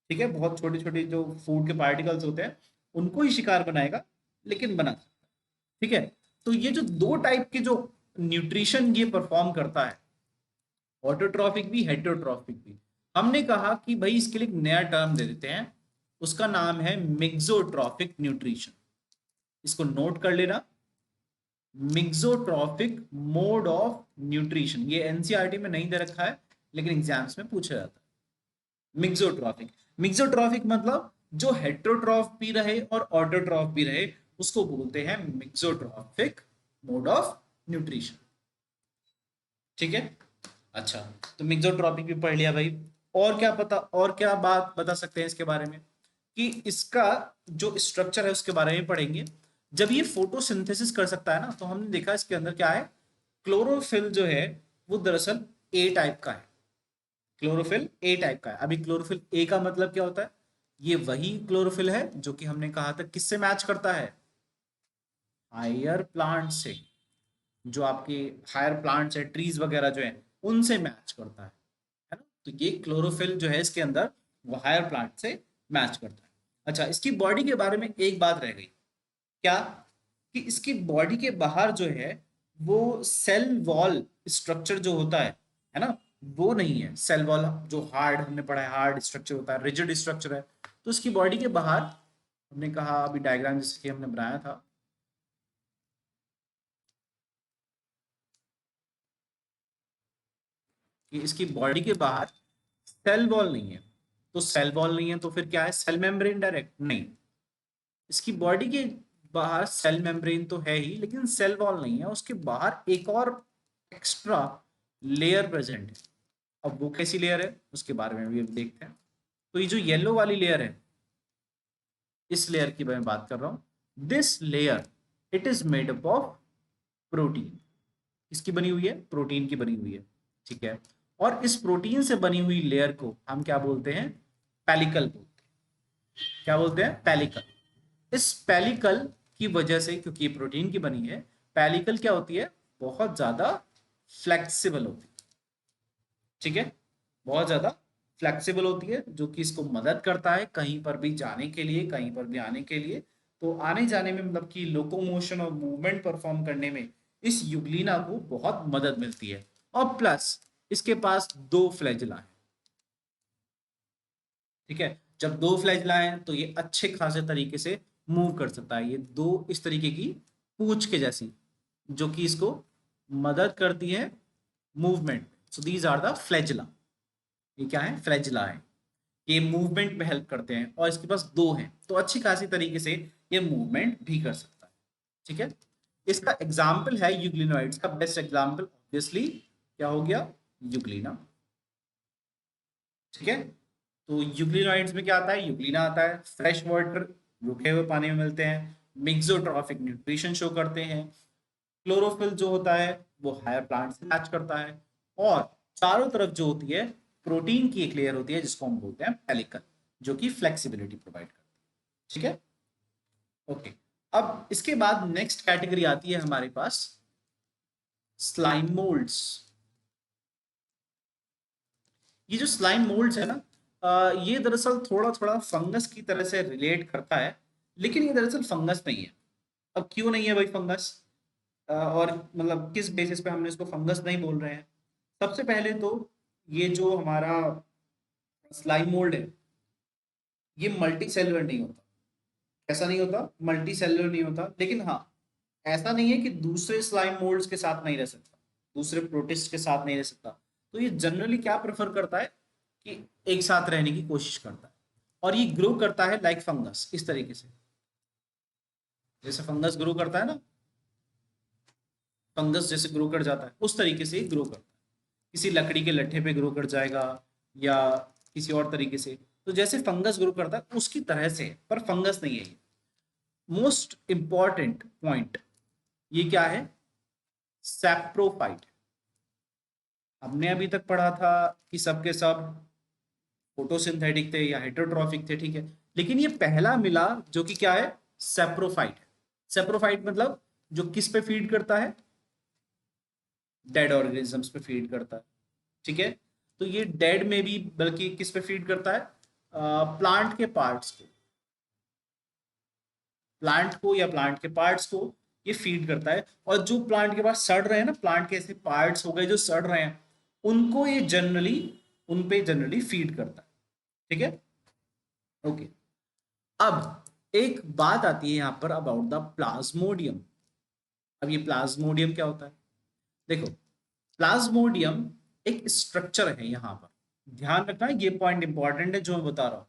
ठीक है, बहुत छोटे छोटे जो फूड के पार्टिकल्स होते हैं उनको ही शिकार बनाएगा, लेकिन बना सकता है। ठीक है, तो ये जो दो टाइप के जो न्यूट्रिशन ये परफॉर्म करता है, ऑटोट्रॉफिक भी हेटेरोट्रॉफिक भी, हमने कहा कि भाई इसके लिए एक नया टर्म दे देते हैं, उसका नाम है मिक्सोट्रॉफिक न्यूट्रिशन। इसको नोट कर लेना, मिक्सोट्रॉफिक मोड ऑफ न्यूट्रिशन। ये एनसीईआरटी में नहीं दे रखा है, लेकिन एग्जाम्स में पूछा जाता है। मिक्सोट्रॉफिक, मिक्सोट्रॉफिक मतलब जो हेटेरोट्रॉफ भी रहे और ऑटोट्रॉफ भी रहे, उसको बोलते हैं मिक्सोट्रॉफिक मोड ऑफ न्यूट्रिशन। ठीक है। अच्छा, तो मिक्सोट्रॉपिक भी पढ़ लिया भाई। और क्या पता, और क्या बात बता सकते हैं इसके बारे में, कि इसका जो स्ट्रक्चर है उसके बारे में पढ़ेंगे। जब ये फोटोसिंथेसिस कर सकता है ना, तो हमने देखा इसके अंदर क्या है, क्लोरोफिल जो है वो दरअसल ए टाइप का है। क्लोरोफिल ए टाइप का है। अभी क्लोरोफिल ए का मतलब क्या होता है, ये वही क्लोरोफिल है जो कि हमने कहा था किससे मैच करता है, हायर प्लांट से, जो आपके हायर प्लांट्स है, ट्रीज वगैरह जो है, उनसे मैच करता है ना। तो ये क्लोरोफिल जो है इसके अंदर वो हायर प्लांट से मैच करता है। अच्छा, इसकी बॉडी के बारे में एक बात रह गई, क्या, कि इसकी बॉडी के बाहर जो है वो सेल वॉल स्ट्रक्चर जो होता है ना, वो नहीं है। सेल वॉल जो हार्ड हमने पढ़ा है, हार्ड स्ट्रक्चर होता है, रिजिड स्ट्रक्चर है, तो इसकी बॉडी के बाहर हमने कहा, अभी डायग्राम जैसे कि हमने बनाया था, कि इसकी बॉडी के बाहर सेल वॉल नहीं है। तो सेल वॉल नहीं है तो फिर क्या है, सेल मेम्ब्रेन डायरेक्ट नहीं। इसकी बॉडी के बाहर सेल मेम्ब्रेन तो है ही, लेकिन सेल वॉल नहीं है, उसके बाहर एक और एक्स्ट्रा लेयर प्रेजेंट है। अब वो कैसी लेयर है उसके बारे में भी देखते हैं। तो ये जो येलो वाली लेयर है, इस लेयर की मैं बात कर रहा हूं। This layer, it is made up of protein. किसकी बनी हुई है, प्रोटीन की बनी हुई है। ठीक है, और इस प्रोटीन से बनी हुई लेयर को हम क्या बोलते हैं, पेलिकल बोलते हैं। क्या बोलते हैं, पेलिकल। इस पेलिकल की वजह से, क्योंकि ये प्रोटीन की बनी है, पेलिकल क्या होती है, बहुत ज्यादा फ्लेक्सिबल होती है, ठीक है, बहुत ज्यादा फ्लेक्सिबल होती है, जो कि इसको मदद करता है कहीं पर भी जाने के लिए, कहीं पर भी आने के लिए। तो आने जाने में मतलब कि लोकोमोशन और मूवमेंट परफॉर्म करने में इस युग्लिना को बहुत मदद मिलती है। और प्लस इसके पास दो फ्लैजिला है, ठीक है, जब दो फ्लैजिला है तो ये अच्छे खासे तरीके से मूव कर सकता है। ये दो इस तरीके की पूंछ के जैसी, जो कि इसको मदद करती है movement. So these are the flagella. ये क्या है, फ्लैजिला है, ये मूवमेंट में हेल्प करते हैं, और इसके पास दो हैं तो अच्छी खासी तरीके से ये मूवमेंट भी कर सकता है, ठीक है। इसका एग्जाम्पल है यूग्लिनोइड्स का बेस्ट एग्जाम्पल ऑब्वियसली क्या हो गया, यूग्लिना, ठीक है। तो यूग्लिनोइड्स में क्या आता है, यूग्लिना आता है, फ्रेश वाटर रुके हुए पानी में मिलते हैं, मिक्सोट्रॉफिक न्यूट्रिशन शो करते हैं, क्लोरोफिल जो होता है वो हायर प्लांट से मैच करता है, और चारों तरफ जो होती है प्रोटीन की एक लेयर होती है जिसको हम बोलते हैं पेलिकल, जो कि फ्लेक्सिबिलिटी प्रोवाइड करती है, ठीक है। ओके, अब इसके बाद नेक्स्ट कैटेगरी आती है हमारे पास स्लाइम मोल्ड्स। ये जो स्लाइम मोल्ड्स है ना, ये दरअसल थोड़ा थोड़ा फंगस की तरह से रिलेट करता है, लेकिन ये दरअसल फंगस नहीं है। अब क्यों नहीं है भाई फंगस, और मतलब किस बेसिस पे हमने इसको फंगस नहीं बोल रहे हैं। सबसे पहले तो ये जो हमारा स्लाइम मोल्ड है ये मल्टी सेलुलर नहीं होता। ऐसा नहीं होता, मल्टी सेलुलर नहीं होता, लेकिन हाँ ऐसा नहीं है कि दूसरे स्लाइम मोल्ड्स के साथ नहीं रह सकता, दूसरे प्रोटिस्ट के साथ नहीं रह सकता। तो ये जनरली क्या प्रेफर करता है कि एक साथ रहने की कोशिश करता है, और ये ग्रो करता है लाइक फंगस, इस तरीके से जैसे फंगस ग्रो करता है ना, फंगस जैसे ग्रो कर जाता है उस तरीके से ग्रो करता है। किसी लकड़ी के लट्ठे पे ग्रो कर जाएगा, या किसी और तरीके से, तो जैसे फंगस ग्रो करता है उसकी तरह से, पर फंगस नहीं है ये। मोस्ट इंपॉर्टेंट पॉइंट ये क्या है, सैप्रोफाइट। हमने अभी तक पढ़ा था कि सबके सब फोटोसिंथेटिक थे या हेटेरोट्रॉफिक थे, ठीक है, लेकिन ये पहला मिला जो कि क्या है, सैप्रोफाइट। सैप्रोफाइट मतलब जो किस पे फीड करता है, डेड ऑर्गेनिजम्स पे फीड करता है, ठीक है। तो ये डेड में भी बल्कि किस पे फीड करता है, प्लांट के पार्ट्स को, प्लांट को या प्लांट के पार्ट्स को ये फीड करता है। और जो प्लांट के पास सड़ रहे हैं ना, प्लांट के ऐसे पार्ट्स हो गए जो सड़ रहे हैं, उनको ये जनरली, उन पे जनरली फीड करता है, ठीक है। ओके, अब एक बात आती है यहां पर अबाउट द प्लाज्मोडियम। अब ये प्लाज्मोडियम क्या होता है, देखो प्लाज्मोडियम एक स्ट्रक्चर है यहां पर, ध्यान रखना ये पॉइंट इंपॉर्टेंट है जो मैं बता रहा हूं।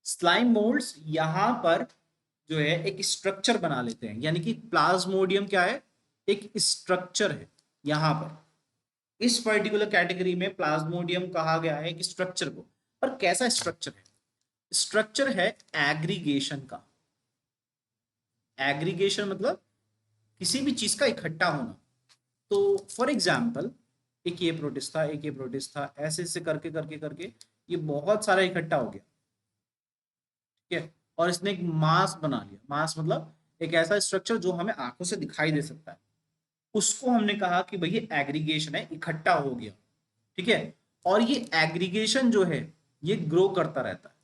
स्लाइम मोल्ड्स यहां पर जो है एक स्ट्रक्चर बना लेते हैं, यानी कि प्लाज्मोडियम क्या है, एक स्ट्रक्चर है यहां पर। इस पर्टिकुलर कैटेगरी में प्लाज्मोडियम कहा गया है एक स्ट्रक्चर को। पर कैसा स्ट्रक्चर है, स्ट्रक्चर है एग्रीगेशन का। एग्रीगेशन मतलब किसी भी चीज का इकट्ठा होना। तो फॉर एग्जाम्पल एक ये प्रोटिस्ट था, एक ये प्रोटिस्ट था, ऐसे ऐसे करके करके करके ये बहुत सारा इकट्ठा हो गया, ठीक है, और इसने एक मास बना लिया। मास मतलब एक ऐसा स्ट्रक्चर जो हमें आंखों से दिखाई दे सकता है, उसको हमने कहा कि भाई ये एग्रीगेशन है, इकट्ठा हो गया, ठीक है। और ये एग्रीगेशन जो है ये ग्रो करता रहता है,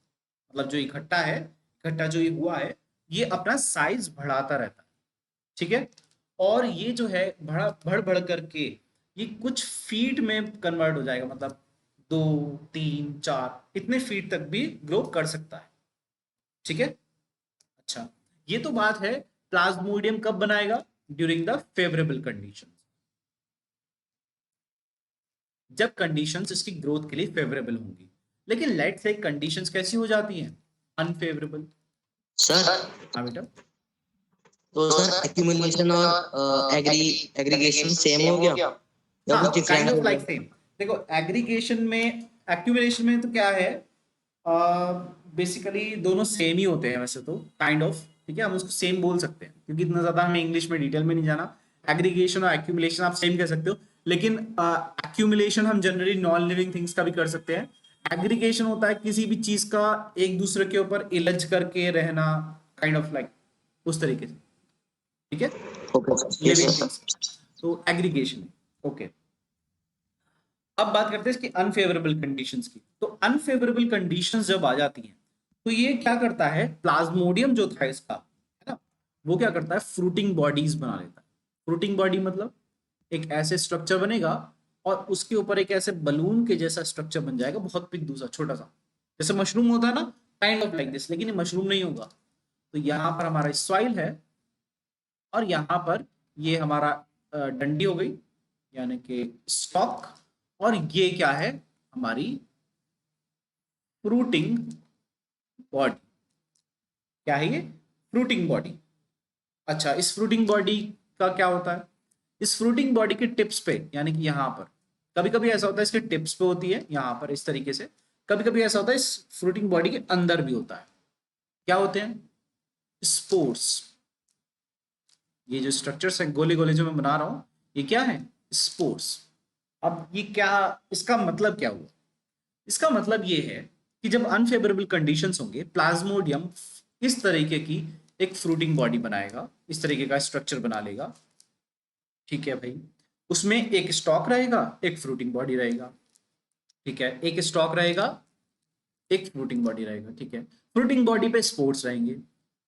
मतलब जो इकट्ठा है, इकट्ठा जो ये हुआ है ये अपना साइज बढ़ाता रहता है, ठीक है। और ये जो है बढ़ बढ़ करके ये कुछ फीट में कन्वर्ट हो जाएगा, मतलब 2 3 4 इतने फीट तक भी ग्रो कर सकता है, ठीक है। अच्छा, ये तो बात है प्लाज्मोडियम कब बनाएगा, ड्यूरिंग द फेवरेबल कंडीशन, जब कंडीशंस इसकी ग्रोथ के लिए फेवरेबल होंगी। लेकिन लेट से कंडीशंस कैसी हो जाती हैं, अनफेवरेबल। सर हाँ बेटा, तो सर एक्यूमुलेशन और एग्रीगेशन सेम हो गया या हाँ कुछ काइंड डिफरेंट ऑफ हो लाइक गया? सेम। देखो एग्रीगेशन में, एक्यूमुलेशन में तो क्या है, बेसिकली दोनों सेम ही होते हैं वैसे तो, काइंड ऑफ, ठीक है, हम उसको सेम बोल सकते हैं क्योंकि इतना ज्यादा हमें इंग्लिश में डिटेल में नहीं जाना। एग्रीगेशन और एक्यूमुलेशन आप सेम कह सकते हो, लेकिन एक्यूमुलेशन हम जनरली नॉन लिविंग थिंग्स का भी कर सकते हैं। एग्रीगेशन होता है किसी भी चीज का एक दूसरे के ऊपर इलज करके रहना, काइंड ऑफ लाइक उस तरीके से, ठीक है। Okay sir, yes living sir. Things, तो एग्रीगेशन। ओके, अब बात करते हैं इसकी अनफेवरेबल कंडीशंस की। तो अनफेवरेबल कंडीशंस जब आ जाती हैं तो ये क्या करता है, प्लाज्मोडियम जो था इसका, है ना, वो क्या करता है, फ्रूटिंग बॉडीज बना लेता है। फ्रूटिंग बॉडी मतलब एक ऐसे स्ट्रक्चर बनेगा और उसके ऊपर एक ऐसे बलून के जैसा स्ट्रक्चर बन जाएगा, बहुत पिक सा छोटा सा, जैसे मशरूम होता है ना, काइंड ऑफ लाइक दिस, लेकिन ये मशरूम नहीं होगा। तो यहाँ पर हमारा सॉइल है और यहाँ पर ये हमारा डंडी हो गई, यानी कि स्टॉक, और ये क्या है, हमारी फ्रूटिंग बॉडी। क्या है ये, फ्रूटिंग बॉडी। अच्छा, इस फ्रूटिंग बॉडी का क्या होता है, इस फ्रूटिंग बॉडी के टिप्स पे, यानी कि यहाँ पर कभी कभी ऐसा होता है इसके टिप्स पे होती है यहाँ पर इस तरीके से, कभी कभी ऐसा होता है इस फ्रूटिंग बॉडी के अंदर भी होता है। क्या होते हैं, स्पोर्स। ये जो स्ट्रक्चर्स है गोले गोले जो मैं बना रहा हूं, ये क्या है, स्पोर्स। अब ये क्या, इसका मतलब क्या हुआ, इसका मतलब ये है कि जब अनफेवरेबल कंडीशंस होंगे, प्लाज्मोडियम इस तरीके की एक फ्रूटिंग बॉडी बनाएगा, इस तरीके का स्ट्रक्चर बना लेगा। ठीक है भाई, उसमें एक स्टॉक रहेगा, एक फ्रूटिंग बॉडी रहेगा। ठीक है, एक स्टॉक रहेगा, एक फ्रूटिंग बॉडी रहेगा। ठीक है, फ्रूटिंग बॉडी पे स्पोर्ट्स रहेंगे।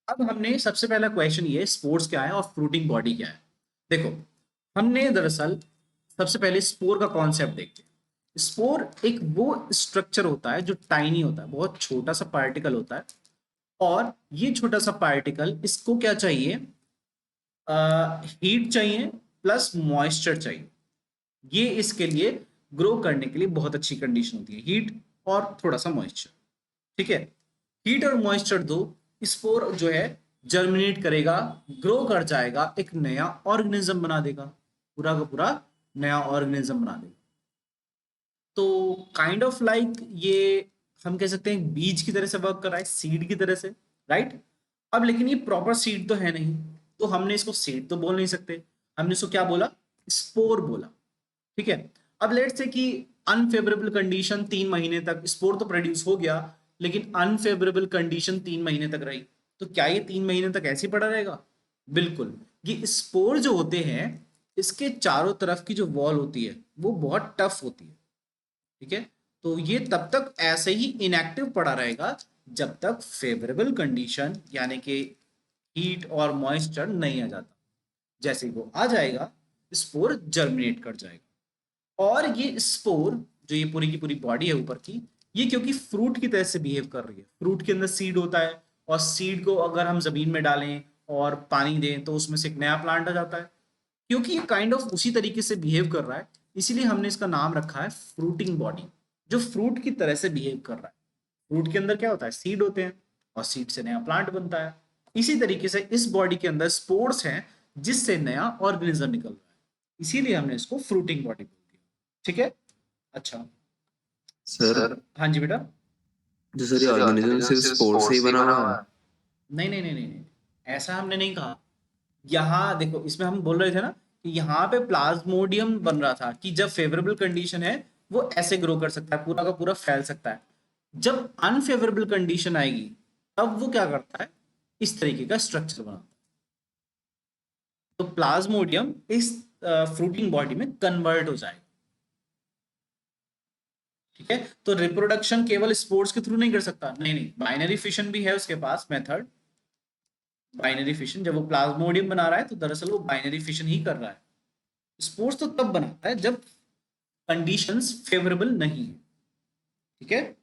अब हमने सबसे पहला क्वेश्चन ये, स्पोर्ट्स क्या है और फ्रूटिंग बॉडी क्या है। देखो, हमने दरअसल सबसे पहले स्पोर का कॉन्सेप्ट देखते हैं। स्पोर एक वो स्ट्रक्चर होता है जो टाइनी होता है, बहुत छोटा सा पार्टिकल होता है, और ये छोटा सा पार्टिकल, इसको क्या चाहिए, हीट चाहिए प्लस मॉइस्चर चाहिए। ये इसके लिए ग्रो करने के लिए बहुत अच्छी कंडीशन होती है, हीट और थोड़ा सा मॉइस्चर। ठीक है, हीट और मॉइस्चर दो, स्पोर जो है जर्मिनेट करेगा, ग्रो कर जाएगा, एक नया ऑर्गेनिज्म बना देगा, पूरा का पूरा नया ऑर्गेनिज्म बना देगा। तो काइंड ऑफ लाइक ये हम कह सकते हैं बीज की तरह से वर्क कर रहा है, सीड की तरह से, राइट। अब लेकिन ये प्रॉपर सीड तो है नहीं, तो हमने इसको सीड तो बोल नहीं सकते, हमने इसको क्या बोला, स्पोर बोला। ठीक है, अब लेट्स से कि अनफेवरेबल कंडीशन 3 महीने तक, स्पोर तो प्रोड्यूस हो गया लेकिन अनफेवरेबल कंडीशन 3 महीने तक रही, तो क्या ये 3 महीने तक ऐसे ही पड़ा रहेगा, बिल्कुल। ये स्पोर जो होते हैं, इसके चारों तरफ की जो वॉल होती है वो बहुत टफ होती है। ठीक है, तो ये तब तक ऐसे ही इनएक्टिव पड़ा रहेगा जब तक फेवरेबल कंडीशन यानी कि हीट और मॉइस्चर नहीं आ जाता। जैसे ही वो आ जाएगा, स्पोर जर्मिनेट कर जाएगा। और ये स्पोर जो ये पूरी की पूरी बॉडी है ऊपर की, ये क्योंकि फ्रूट की तरह से बिहेव कर रही है, फ्रूट के अंदर सीड होता है, और सीड को अगर हम जमीन में डालें और पानी दें तो उसमें से एक नया प्लांट आ जाता है। क्योंकि ये काइंड ऑफ उसी तरीके से बिहेव कर रहा है, इसीलिए हमने इसका नाम रखा है फ्रूटिंग बॉडी, जो फ्रूट की तरह से बिहेव कर रहा है। फ्रूट के अंदर क्या होता है, सीड होते हैं, और सीड से नया प्लांट बनता है। इसी तरीके से इस बॉडी के अंदर स्पोर्स हैं, जिससे नया ऑर्गेनिज्म निकल रहा है, इसीलिए हमने इसको फ्रूटिंग बॉडी बोल दिया। ठीक है, अच्छा सर, हाँ जी बेटा। जो सर ये ऑर्गेनिज्म सिर्फ स्पोर से ही बना हुआ है? नहीं नहीं नहीं नहीं नहीं, ऐसा हमने नहीं कहा। यहाँ देखो, इसमें हम बोल रहे थे ना कि यहाँ पे प्लाज्मोडियम बन रहा था कि जब फेवरेबल कंडीशन है वो ऐसे ग्रो कर सकता है, पूरा का पूरा फैल सकता है। जब अनफेवरेबल कंडीशन आएगी तब वो क्या करता है, इस तरीके का स्ट्रक्चर बनाता है। तो प्लाज्मोडियम इस फ्रूटिंग बॉडी में कन्वर्ट हो जाएगा। ठीक है, तो रिप्रोडक्शन केवल स्पोर्स के थ्रू नहीं कर सकता, नहीं नहीं, बाइनरी फिशन भी है उसके पास मेथड। बाइनरी फिशन, जब वो प्लाज्मोडियम बना रहा है तो दरअसल वो बाइनरी फिशन ही कर रहा है। स्पोर्स तो तब बनाता है जब कंडीशंस फेवरेबल नहीं है। ठीक है,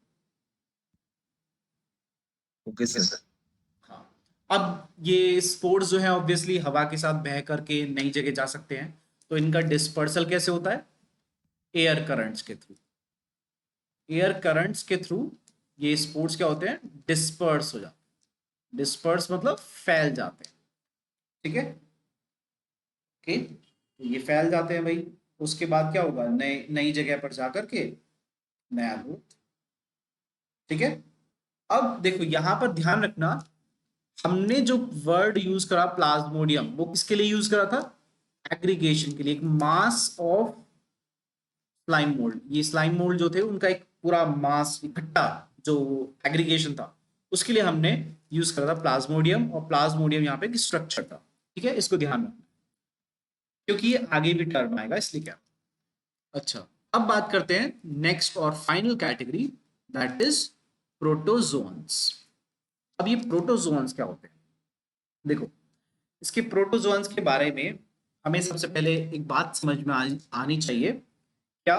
ओके सर। हाँ। अब ये स्पोर्स जो है ऑब्वियसली हवा के साथ बह करके नई जगह जा सकते हैं, तो इनका डिस्पर्सल कैसे होता है, एयर करंट्स के थ्रू। एयर करंट्स के थ्रू ये स्पोर्स क्या होते हैं, डिस्पर्स हो जाते हैं। डिस्पर्स मतलब फैल जाते हैं। ठीक है, ओके, तो ये फैल जाते हैं भाई। उसके बाद क्या होगा, नए नई जगह पर जाकर के नया ग्रोथ। ठीक है, अब देखो यहां पर ध्यान रखना, हमने जो वर्ड यूज करा प्लाज्मोडियम, वो किसके लिए यूज करा था, एग्रीगेशन के लिए, एक मास ऑफ स्लाइम मोल्ड। ये स्लाइम मोल्ड जो थे उनका एक पूरा मास इकट्ठा जो एग्रीगेशन था, उसके लिए हमने यूज करा था प्लाज्मोडियम, और प्लाज्मोडियम यहाँ पे एक स्ट्रक्चर था। ठीक है, इसको ध्यान रखना। क्योंकि ये आगे भी टर्म आएगा इसलिए क्या। अच्छा, अब बात करते हैं नेक्स्ट और final category, that is protozoans. अब ये प्रोटोजोन्स क्या होते हैं? देखो, इसके प्रोटोजोन्स के बारे में हमें सबसे पहले एक बात समझ में आनी चाहिए, क्या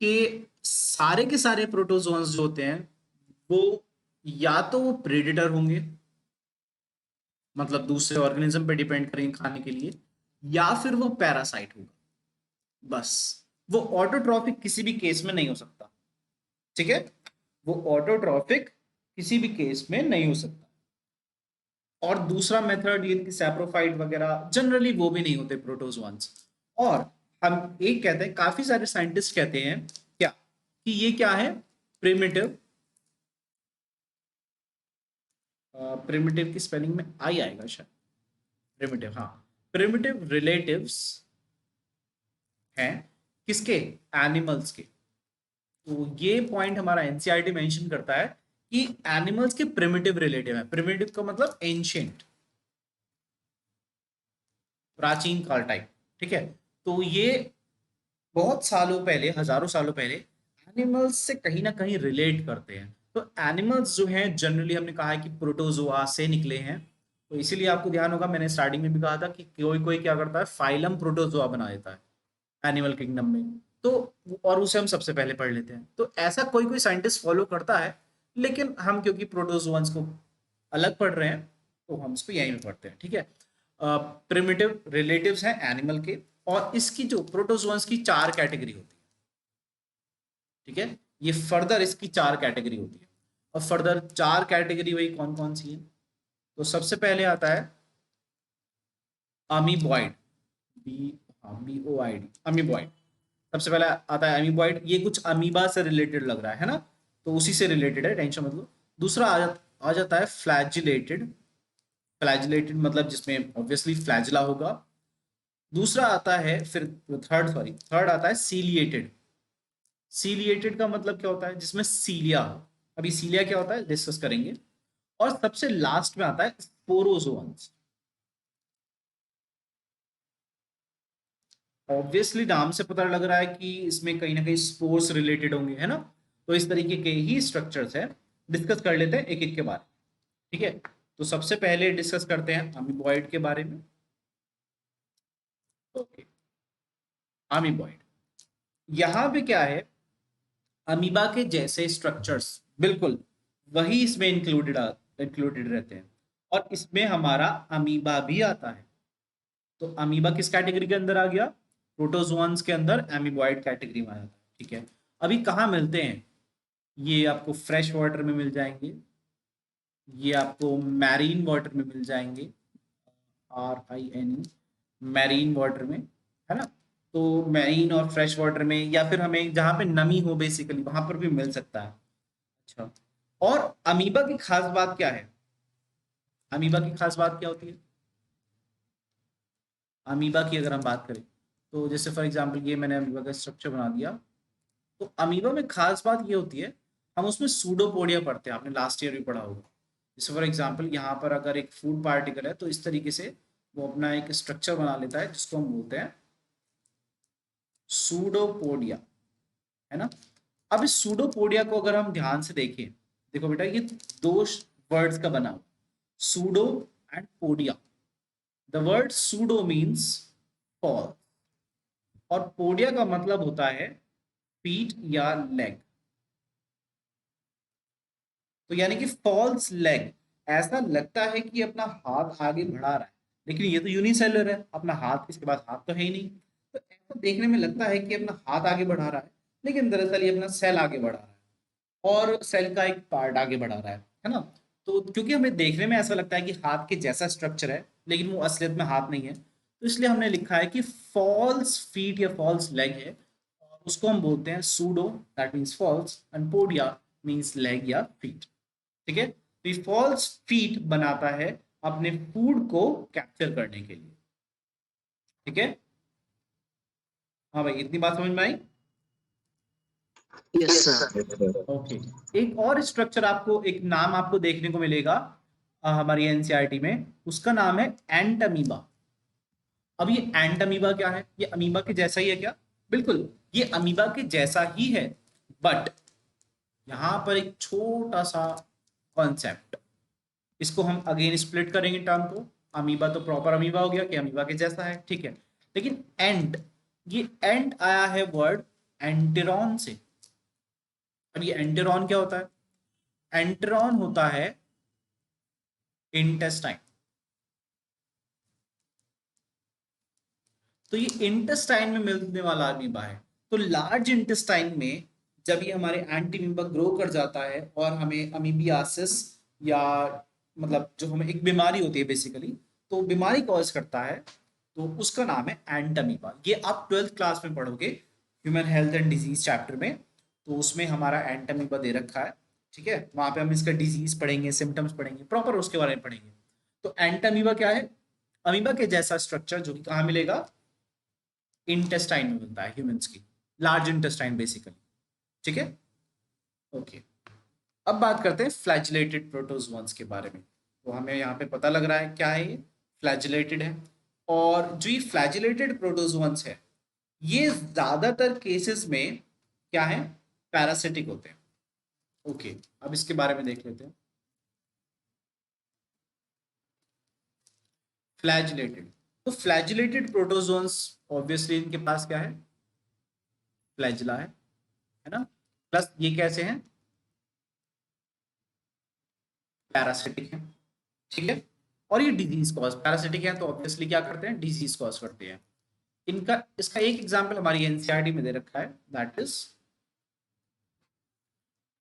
कि सारे के सारे प्रोटोजोन्स जो होते हैं वो या तो वो प्रेडेटर होंगे, मतलब दूसरे ऑर्गेनिज्म पे डिपेंड करेंगे खाने के लिए, या फिर वो पैरासाइट होगा। बस, वो ऑटोट्रॉफिक किसी भी केस में नहीं हो सकता। ठीक है, वो ऑटोट्रॉफिक किसी भी केस में नहीं हो सकता। और दूसरा मेथड ये कि सैप्रोफाइट वगैरह जनरली वो भी नहीं होते प्रोटोजोन्स। और हम एक कहते हैं, काफी सारे साइंटिस्ट कहते हैं क्या कि ये क्या है, प्रिमिटिव। प्रिमिटिव की स्पेलिंग में आई आएगा शायद, प्रिमिटिव, हाँ, प्रिमिटिव रिलेटिव्स हैं किसके, एनिमल्स के। तो ये पॉइंट हमारा एनसीईआरटी मेंशन करता है कि एनिमल्स के प्रिमिटिव रिलेटिव है। प्रिमिटिव का मतलब एंशिएंट, प्राचीन काल टाइप। ठीक है, तो ये बहुत सालों पहले, हजारों सालों पहले एनिमल्स से कहीं ना कहीं रिलेट करते हैं। तो एनिमल्स जो हैं जनरली हमने कहा है कि प्रोटोजोआ से निकले हैं। तो इसीलिए आपको ध्यान होगा, मैंने स्टार्टिंग में भी कहा था कि कोई कोई क्या करता है, फाइलम प्रोटोजोआ बना देता है एनिमल किंगडम में। तो और उसे हम सबसे पहले पढ़ लेते हैं। तो ऐसा कोई कोई साइंटिस्ट फॉलो करता है, लेकिन हम क्योंकि प्रोटोजोअन्स को अलग पढ़ रहे हैं तो हम इसको यहीं में पढ़ते हैं। ठीक है, प्रिमिटिव रिलेटिव्स हैं एनिमल के, और इसकी जो प्रोटोजोअन्स की 4 कैटेगरी होती है। ठीक है, ये फर्दर इसकी 4 कैटेगरी होती है। और फर्दर 4 कैटेगरी वही कौन कौन सी है? तो सबसे पहले आता है अमीबॉइड, BOID, अमीबॉइड। सबसे पहले आता है अमीबॉइड। ये कुछ अमीबा से रिलेटेड लग रहा है ना, तो उसी से रिलेटेड है, टेंशन मत लो। दूसरा आ जाता है फ्लैजिलेटेड। फ्लैजिलेटेड मतलब जिसमें ऑब्वियसली फ्लैजिला होगा। दूसरा आता है फिर थर्ड आता है सीलिएटेड। सीलिएटेड का मतलब क्या होता है? जिसमें सीलिया हो। अभी सीलिया क्या होता है डिस्कस करेंगे। और सबसे लास्ट में आता है स्पोरोजोअन्स। ऑब्वियसली नाम से पता लग रहा है कि इसमें कहीं ना कहीं स्पोर्स रिलेटेड होंगे, है ना। तो इस तरीके के ही स्ट्रक्चर्स है। डिस्कस कर लेते हैं एक एक के बारे में। ठीक है, तो सबसे पहले डिस्कस करते हैं अमीबॉइड के बारे में। ओके, अमीबॉइड, यहां पे क्या है, अमीबा के जैसे स्ट्रक्चर्स बिल्कुल वही इसमें इंक्लूडेड रहते हैं। और इसमें हमारा अमीबा भी आता है। तो अमीबा किस कैटेगरी के अंदर आ गया? प्रोटोजोअन्स के अंदर अमीबॉइड कैटेगरी में आ जाता है। ठीक है, अभी कहाँ मिलते हैं? ये आपको फ्रेश वाटर में मिल जाएंगे, ये आपको मैरीन वाटर में मिल जाएंगे, RINE, मैरीन वाटर में, है ना। तो मैरीन और फ्रेश वाटर में, या फिर हमें जहाँ पे नमी हो बेसिकली वहां पर भी मिल सकता है। अच्छा, और अमीबा की खास बात क्या है? अमीबा की खास बात क्या होती है? अमीबा की अगर हम बात करें तो जैसे फॉर एग्जांपल ये मैंने अमीबा का स्ट्रक्चर बना दिया। तो अमीबा में खास बात ये होती है, हम उसमें सूडोपोडिया पढ़ते हैं, आपने लास्ट ईयर भी पढ़ा होगा। जैसे फॉर एग्जांपल यहाँ पर अगर एक फूड पार्टिकल है तो इस तरीके से वो अपना एक स्ट्रक्चर बना लेता है जिसको हम बोलते हैं सूडोपोडिया, है ना। अब इस सूडोपोडिया को अगर हम ध्यान से देखें, देखो बेटा ये 2 वर्ड्स का बना हुआ, pseudo and podia. The word pseudo means fall, और पोडिया का मतलब होता है फीट या लेग। तो यानी कि फॉल्स लेग, ऐसा लगता है कि अपना हाथ आगे बढ़ा रहा है, लेकिन ये तो यूनिसेलुलर है, अपना हाथ, इसके पास हाथ तो है ही नहीं। तो ऐसा देखने में लगता है कि अपना हाथ आगे बढ़ा रहा है, लेकिन दरअसल ये अपना सेल आगे बढ़ा रहा है और सेल का एक पार्ट आगे बढ़ा रहा है ना। तो क्योंकि हमें देखने में ऐसा लगता है कि हाथ के जैसा स्ट्रक्चर है, लेकिन वो असलियत में हाथ नहीं है, तो इसलिए हमने लिखा है कि फॉल्स फीट या फॉल्स लेग है, और उसको हम बोलते हैं pseudo, that means false, and podia means leg या फीट। ठीक है, तो ये फॉल्स फीट बनाता है अपने फूड को कैप्चर करने के लिए। ठीक है, हाँ भाई, इतनी बात समझ में आई? Yes sir. ओके, एक और स्ट्रक्चर आपको, एक नाम आपको देखने को मिलेगा हमारी एनसीईआरटी में, उसका नाम है एंट अमीबा। अब ये एंट अमीबा क्या है? ये अमीबा के जैसा ही है क्या? बिल्कुल, ये अमीबा के जैसा ही है, बट यहां पर एक छोटा सा कॉन्सेप्ट, इसको हम अगेन स्प्लिट करेंगे टर्म को। अमीबा तो प्रॉपर अमीबा हो गया कि अमीबा के जैसा है, ठीक है, लेकिन एंट, ये एंट आया है वर्ड एंटेरॉन से। अब ये एंटेरॉन क्या होता है? एंटेरॉन होता है इंटेस्टाइन। तो ये इंटेस्टाइन में मिलने वाला अमीबा है। तो लार्ज इंटेस्टाइन में जब ये हमारे एंटीमीबा ग्रो कर जाता है और हमें अमीबियासिस या मतलब जो हमें एक बीमारी होती है बेसिकली, तो बीमारी कॉज करता है, तो उसका नाम है एंटमीबा। ये आप 12th क्लास में पढ़ोगे human health and disease chapter में, तो उसमें हमारा एंटमीबा दे रखा है, ठीक है, वहां पे हम इसका डिजीज पढ़ेंगे, सिम्टम्स पढ़ेंगे, प्रॉपर उसके बारे में पढ़ेंगे। तो एंटमीबा क्या है? अमीबा के जैसा स्ट्रक्चर जो कि कहाँ मिलेगा? इंटेस्टाइन में मिलता है ह्यूमंस की, लार्ज इंटेस्टाइन बेसिकली, ठीक है, ओके। अब बात करते हैं फ्लैजिलेटेड प्रोटोजोअन्स के बारे में। तो हमें यहाँ पे पता लग रहा है क्या है, ये फ्लैजिलेटेड है। और जो ये फ्लैजिलेटेड प्रोटोजोअन्स है, ये ज्यादातर केसेस में क्या है? पैरासिटिक होते हैं, ओके। अब इसके बारे में देख लेते हैं। फ्लैजिलेटेड, तो फ्लैजिलेटेड प्रोटोजोअन्स ऑब्वियसली इनके पास क्या है? फ्लैजिला है ना, प्लस ये कैसे हैं? पैरासिटिक है, ठीक है। और ये डिजीज कॉज, पैरासिटिक है तो ऑब्वियसली क्या करते हैं? डिजीज कॉज करते हैं। इनका इसका एक एग्जांपल हमारी एनसीईआरटी में दे रखा है, दैट इज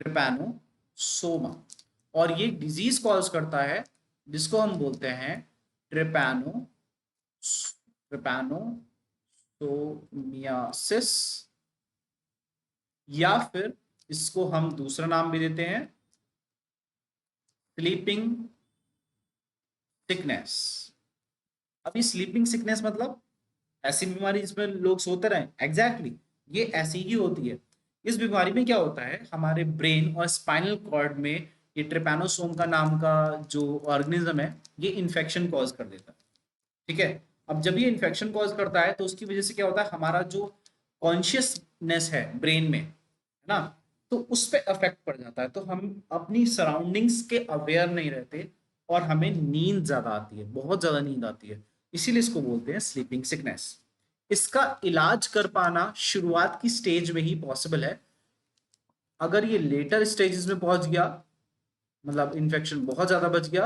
ट्रिपैनोसोमा। और ये डिजीज कॉज करता है जिसको हम बोलते हैं ट्रिपैनोसोमियासिस, या फिर इसको हम दूसरा नाम भी देते हैं स्लीपिंग सिकनेस। अभी स्लीपिंग सिकनेस मतलब ऐसी बीमारी जिसमें लोग सोते रहे, एग्जैक्टली ये ऐसी ही होती है। इस बीमारी में क्या होता है? हमारे ब्रेन और स्पाइनल कॉर्ड में ये ट्रिपैनोसोम का नाम का जो ऑर्गेनिज्म है, ये इन्फेक्शन कॉज कर देता है, ठीक है। अब जब ये इन्फेक्शन कॉज करता है तो उसकी वजह से क्या होता है? हमारा जो कॉन्शियसनेस है ब्रेन में, है ना, तो उस पर अफेक्ट पड़ जाता है। तो हम अपनी सराउंडिंग्स के अवेयर नहीं रहते और हमें नींद ज्यादा आती है, बहुत ज्यादा नींद आती है, इसीलिए इसको बोलते हैं स्लीपिंग सिकनेस। इसका इलाज कर पाना शुरुआत की स्टेज में ही पॉसिबल है। अगर ये लेटर स्टेजेस में पहुंच गया, मतलब इन्फेक्शन बहुत ज्यादा बच गया,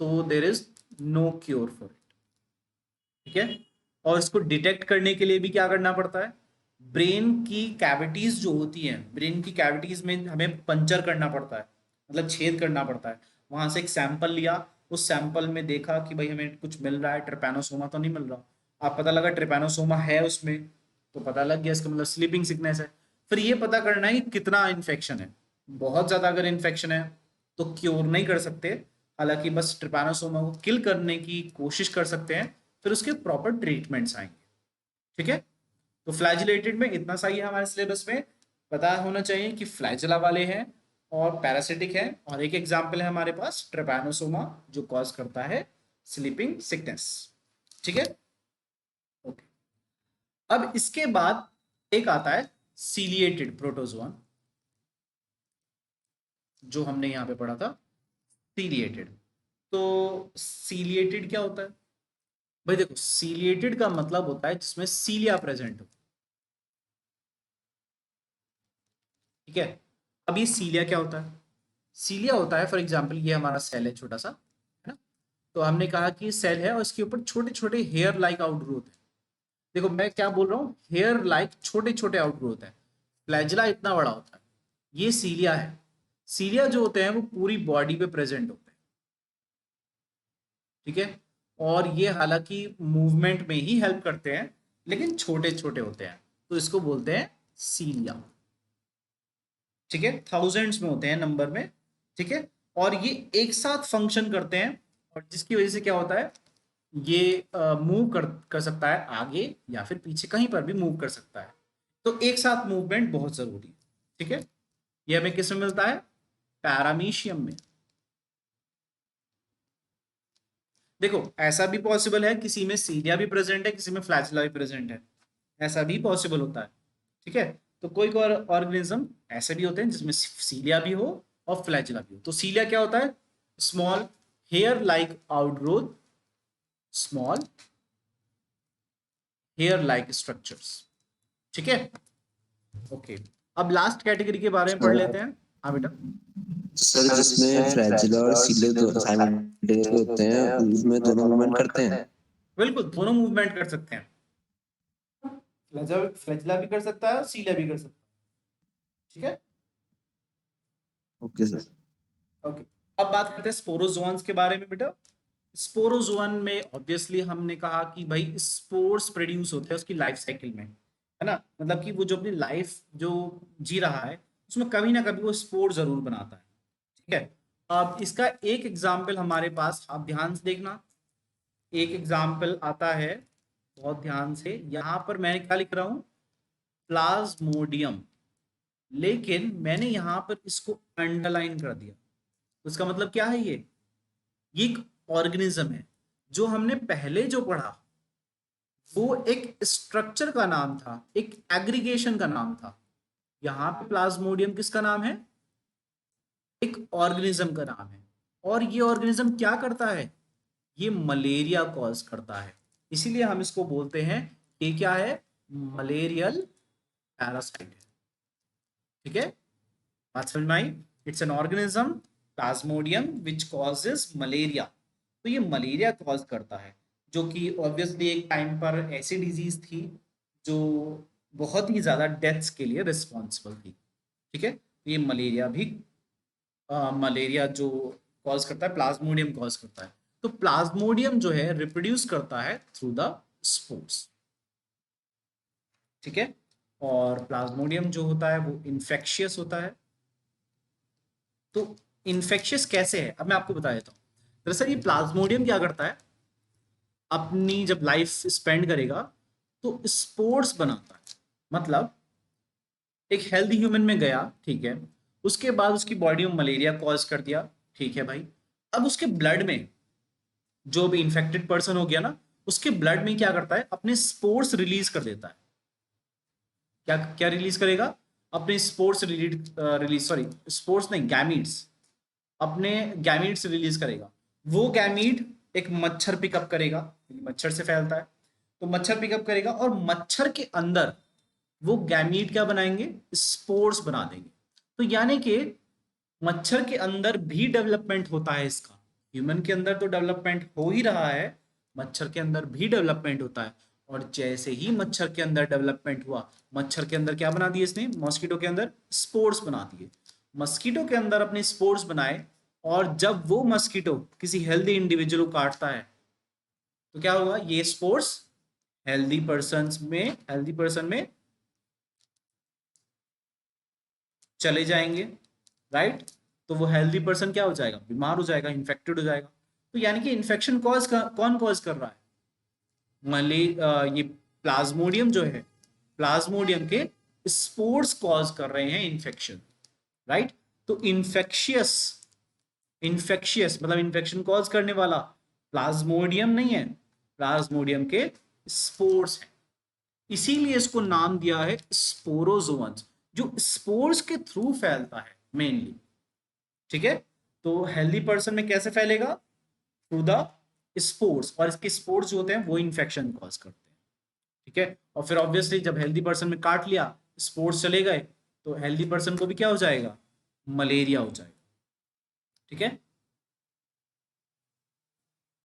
तो there is no cure for it, ठीक है। और इसको डिटेक्ट करने के लिए भी क्या करना पड़ता है? ब्रेन की कैविटीज जो होती हैं, ब्रेन की कैविटीज में हमें पंचर करना पड़ता है, मतलब छेद करना पड़ता है। वहां से एक सैंपल लिया, उस सैंपल में देखा कि भाई हमें कुछ मिल रहा है, ट्रिपैनोसोमा तो नहीं मिल रहा। आप पता लगा ट्रिपैनोसोमा है उसमें, तो पता लग गया इसका मतलब स्लीपिंग सिकनेस है। फिर ये पता करना है कि कितना इन्फेक्शन है। बहुत ज्यादा अगर इन्फेक्शन है तो क्योर नहीं कर सकते, हालांकि बस ट्रिपैनोसोमा को किल करने की कोशिश कर सकते हैं, फिर उसके प्रॉपर ट्रीटमेंट्स आएंगे, ठीक है। तो फ्लैजिलेटेड में इतना सही है, हमारे सिलेबस में पता होना चाहिए कि फ्लैजिला वाले हैं और पैरासिटिक है, और एक एग्जांपल है हमारे पास ट्रिपैनोसोमा जो कॉज करता है स्लीपिंग सिकनेस, ठीक है, ओके। अब इसके बाद एक आता है सीलिएटेड प्रोटोजोआ, जो हमने यहां पे पढ़ा था सीलिएटेड। तो सीलिएटेड क्या होता है भाई? देखो, सीलिएटेड का मतलब होता है जिसमें सीलिया प्रेजेंट हो, ठीक है। अब ये सीलिया क्या होता है? सीलिया होता है, फॉर एग्जांपल ये हमारा सेल है छोटा सा, है ना, तो हमने कहा कि सेल है और इसके ऊपर छोटे छोटे हेयर लाइक आउटग्रोथ है। देखो मैं क्या बोल रहा हूँ, हेयर लाइक छोटे छोटे आउटग्रोथ है। फ्लैजिला इतना बड़ा होता है, ये सीलिया है। सीलिया जो होते हैं वो पूरी बॉडी पे प्रेजेंट होते हैं, ठीक है। और ये हालांकि मूवमेंट में ही हेल्प करते हैं, लेकिन छोटे छोटे होते हैं, तो इसको बोलते हैं सीलिया, ठीक है। थाउजेंड्स में होते हैं नंबर में, ठीक है। और ये एक साथ फंक्शन करते हैं, और जिसकी वजह से क्या होता है, ये मूव कर सकता है आगे या फिर पीछे, कहीं पर भी मूव कर सकता है। तो एक साथ मूवमेंट बहुत जरूरी है, ठीक है। ये हमें किस में मिलता है? पैरामीशियम में। देखो ऐसा भी पॉसिबल है, किसी में सीलिया भी प्रेजेंट है, किसी में फ्लैजिला भी प्रेजेंट है, ऐसा भी पॉसिबल होता है। ठीक है, तो कोई कोई ऑर्गेनिज्म ऐसे भी होते हैं जिसमें सीलिया भी हो और फ्लैजिला भी हो। तो सीलिया क्या होता है? Small hair like outgrowth, small hair like structures. ठीक है, ओके। अब लास्ट कैटेगरी के बारे में पढ़ लेते हैं। हाँ बेटा। सर जिसमें फ्लैजिला और सीलिया साइमल्टेनियसली होते हैं, उसमें दोनों मूवमेंट करते हैं। बिल्कुल, दोनों मूवमेंट कर सकते हैं। फ्लैजिला भी कर सकता है और सीलिया भी कर सकता है। ठीक है, ओके सर। ओके। अब बात करते हैं स्पोरोजोन्स के बारे में बेटा। स्पोरोजोन में ऑब्वियसली हमने कहा कि भाई स्पोर्स प्रोड्यूस होते हैं उसकी लाइफ साइकिल में, है ना। मतलब कि वो जो अपनी लाइफ जो जी रहा है उसमें कभी ना कभी वो स्पोर जरूर बनाता है। ठीक है, अब इसका एक एग्जाम्पल हमारे पास, आप ध्यान से देखना, एक एग्जाम्पल आता है, बहुत ध्यान से। यहां पर मैं क्या लिख रहा हूं? प्लाज्मोडियम, लेकिन मैंने यहां पर इसको अंडरलाइन कर दिया। उसका मतलब क्या है? ये एक ऑर्गेनिज्म है। जो हमने पहले जो पढ़ा वो एक स्ट्रक्चर का नाम था, एक एग्रीगेशन का नाम था। यहां पे प्लाज्मोडियम किसका नाम है? एक ऑर्गेनिज्म का नाम है। और ये ऑर्गेनिज्म क्या करता है? ये मलेरिया कॉज करता है। इसीलिए हम इसको बोलते हैं ये क्या है? मलेरियल पैरासाइट है। ठीक है, बात समझ में आई? It's an organism plasmodium which causes malaria. तो ये मलेरिया कॉज करता है, जो कि ऑब्वियसली एक टाइम पर ऐसी डिजीज थी जो बहुत ही ज्यादा डेथ्स के लिए रिस्पॉन्सिबल थी। ठीक है, तो ये मलेरिया भी मलेरिया जो कॉज करता है प्लाज्मोडियम कॉज करता है। तो प्लाज्मोडियम जो है रिप्रोड्यूस करता है थ्रू द स्पोर्स। ठीक है, और प्लाज्मोडियम जो होता है वो इन्फेक्शियस होता है। तो इन्फेक्शियस कैसे है, अब मैं आपको बता देता हूँ। दरअसल ये प्लाज्मोडियम क्या करता है, अपनी जब लाइफ स्पेंड करेगा तो स्पोर्स बनाता है। मतलब एक हेल्दी ह्यूमन में गया, ठीक है, उसके बाद उसकी बॉडी में मलेरिया कॉज कर दिया, ठीक है भाई। अब उसके ब्लड में जो भी इन्फेक्टेड पर्सन हो गया ना, उसके ब्लड में क्या करता है? अपने स्पोर्स रिलीज कर देता है। क्या क्या रिलीज करेगा? अपने स्पोर्स रिलीज सॉरी स्पोर्स नहीं, गैमीट्स, अपने गैमीट्स रिलीज करेगा। वो गैमीट एक मच्छर पिकअप करेगा, मच्छर से फैलता है, तो मच्छर पिकअप करेगा और मच्छर के अंदर वो गैमीट क्या बनाएंगे? स्पोर्स बना देंगे। तो यानी कि मच्छर के अंदर भी डेवलपमेंट होता है इसका। ह्यूमन के अंदर तो डेवलपमेंट हो ही रहा है, मच्छर के अंदर भी डेवलपमेंट होता है। और जैसे ही मच्छर के अंदर डेवलपमेंट हुआ, मच्छर के अंदर क्या बना दिए इसने? मॉस्किटो के अंदर स्पोर्स बना दिए। मस्कीटो के अंदर अपने स्पोर्स बनाए, और जब वो मस्कीटो किसी हेल्दी इंडिविजुअल को काटता है तो क्या होगा? ये स्पोर्स हेल्दी पर्सन में चले जाएंगे, राइट। तो वो हेल्दी पर्सन क्या हो जाएगा? बीमार हो जाएगा, इन्फेक्टेड हो जाएगा। तो यानी कि इन्फेक्शन कौन कॉज कर रहा है? ये प्लाज्मोडियम जो है, प्लाज्मोडियम के स्पोर्स कॉज कर रहे हैं इन्फेक्शन, राइट। तो इन्फेक्शियस मतलब इन्फेक्शन कॉज करने वाला प्लाज्मोडियम नहीं है, प्लाज्मोडियम के स्पोर्स हैं। इसीलिए इसको नाम दिया है स्पोरोजोन्स, जो स्पोर्स के थ्रू फैलता है मेनली। ठीक है, तो हेल्दी पर्सन में कैसे फैलेगा? थ्रू द स्पोर्स, और इसके स्पोर्स जो होते हैं वो इन्फेक्शन कॉज करते हैं। ठीक है, और फिर ऑब्वियसली जब हेल्दी पर्सन में काट लिया, स्पोर्स चले गए, तो हेल्दी पर्सन को भी क्या हो जाएगा? मलेरिया हो जाएगा। ठीक है,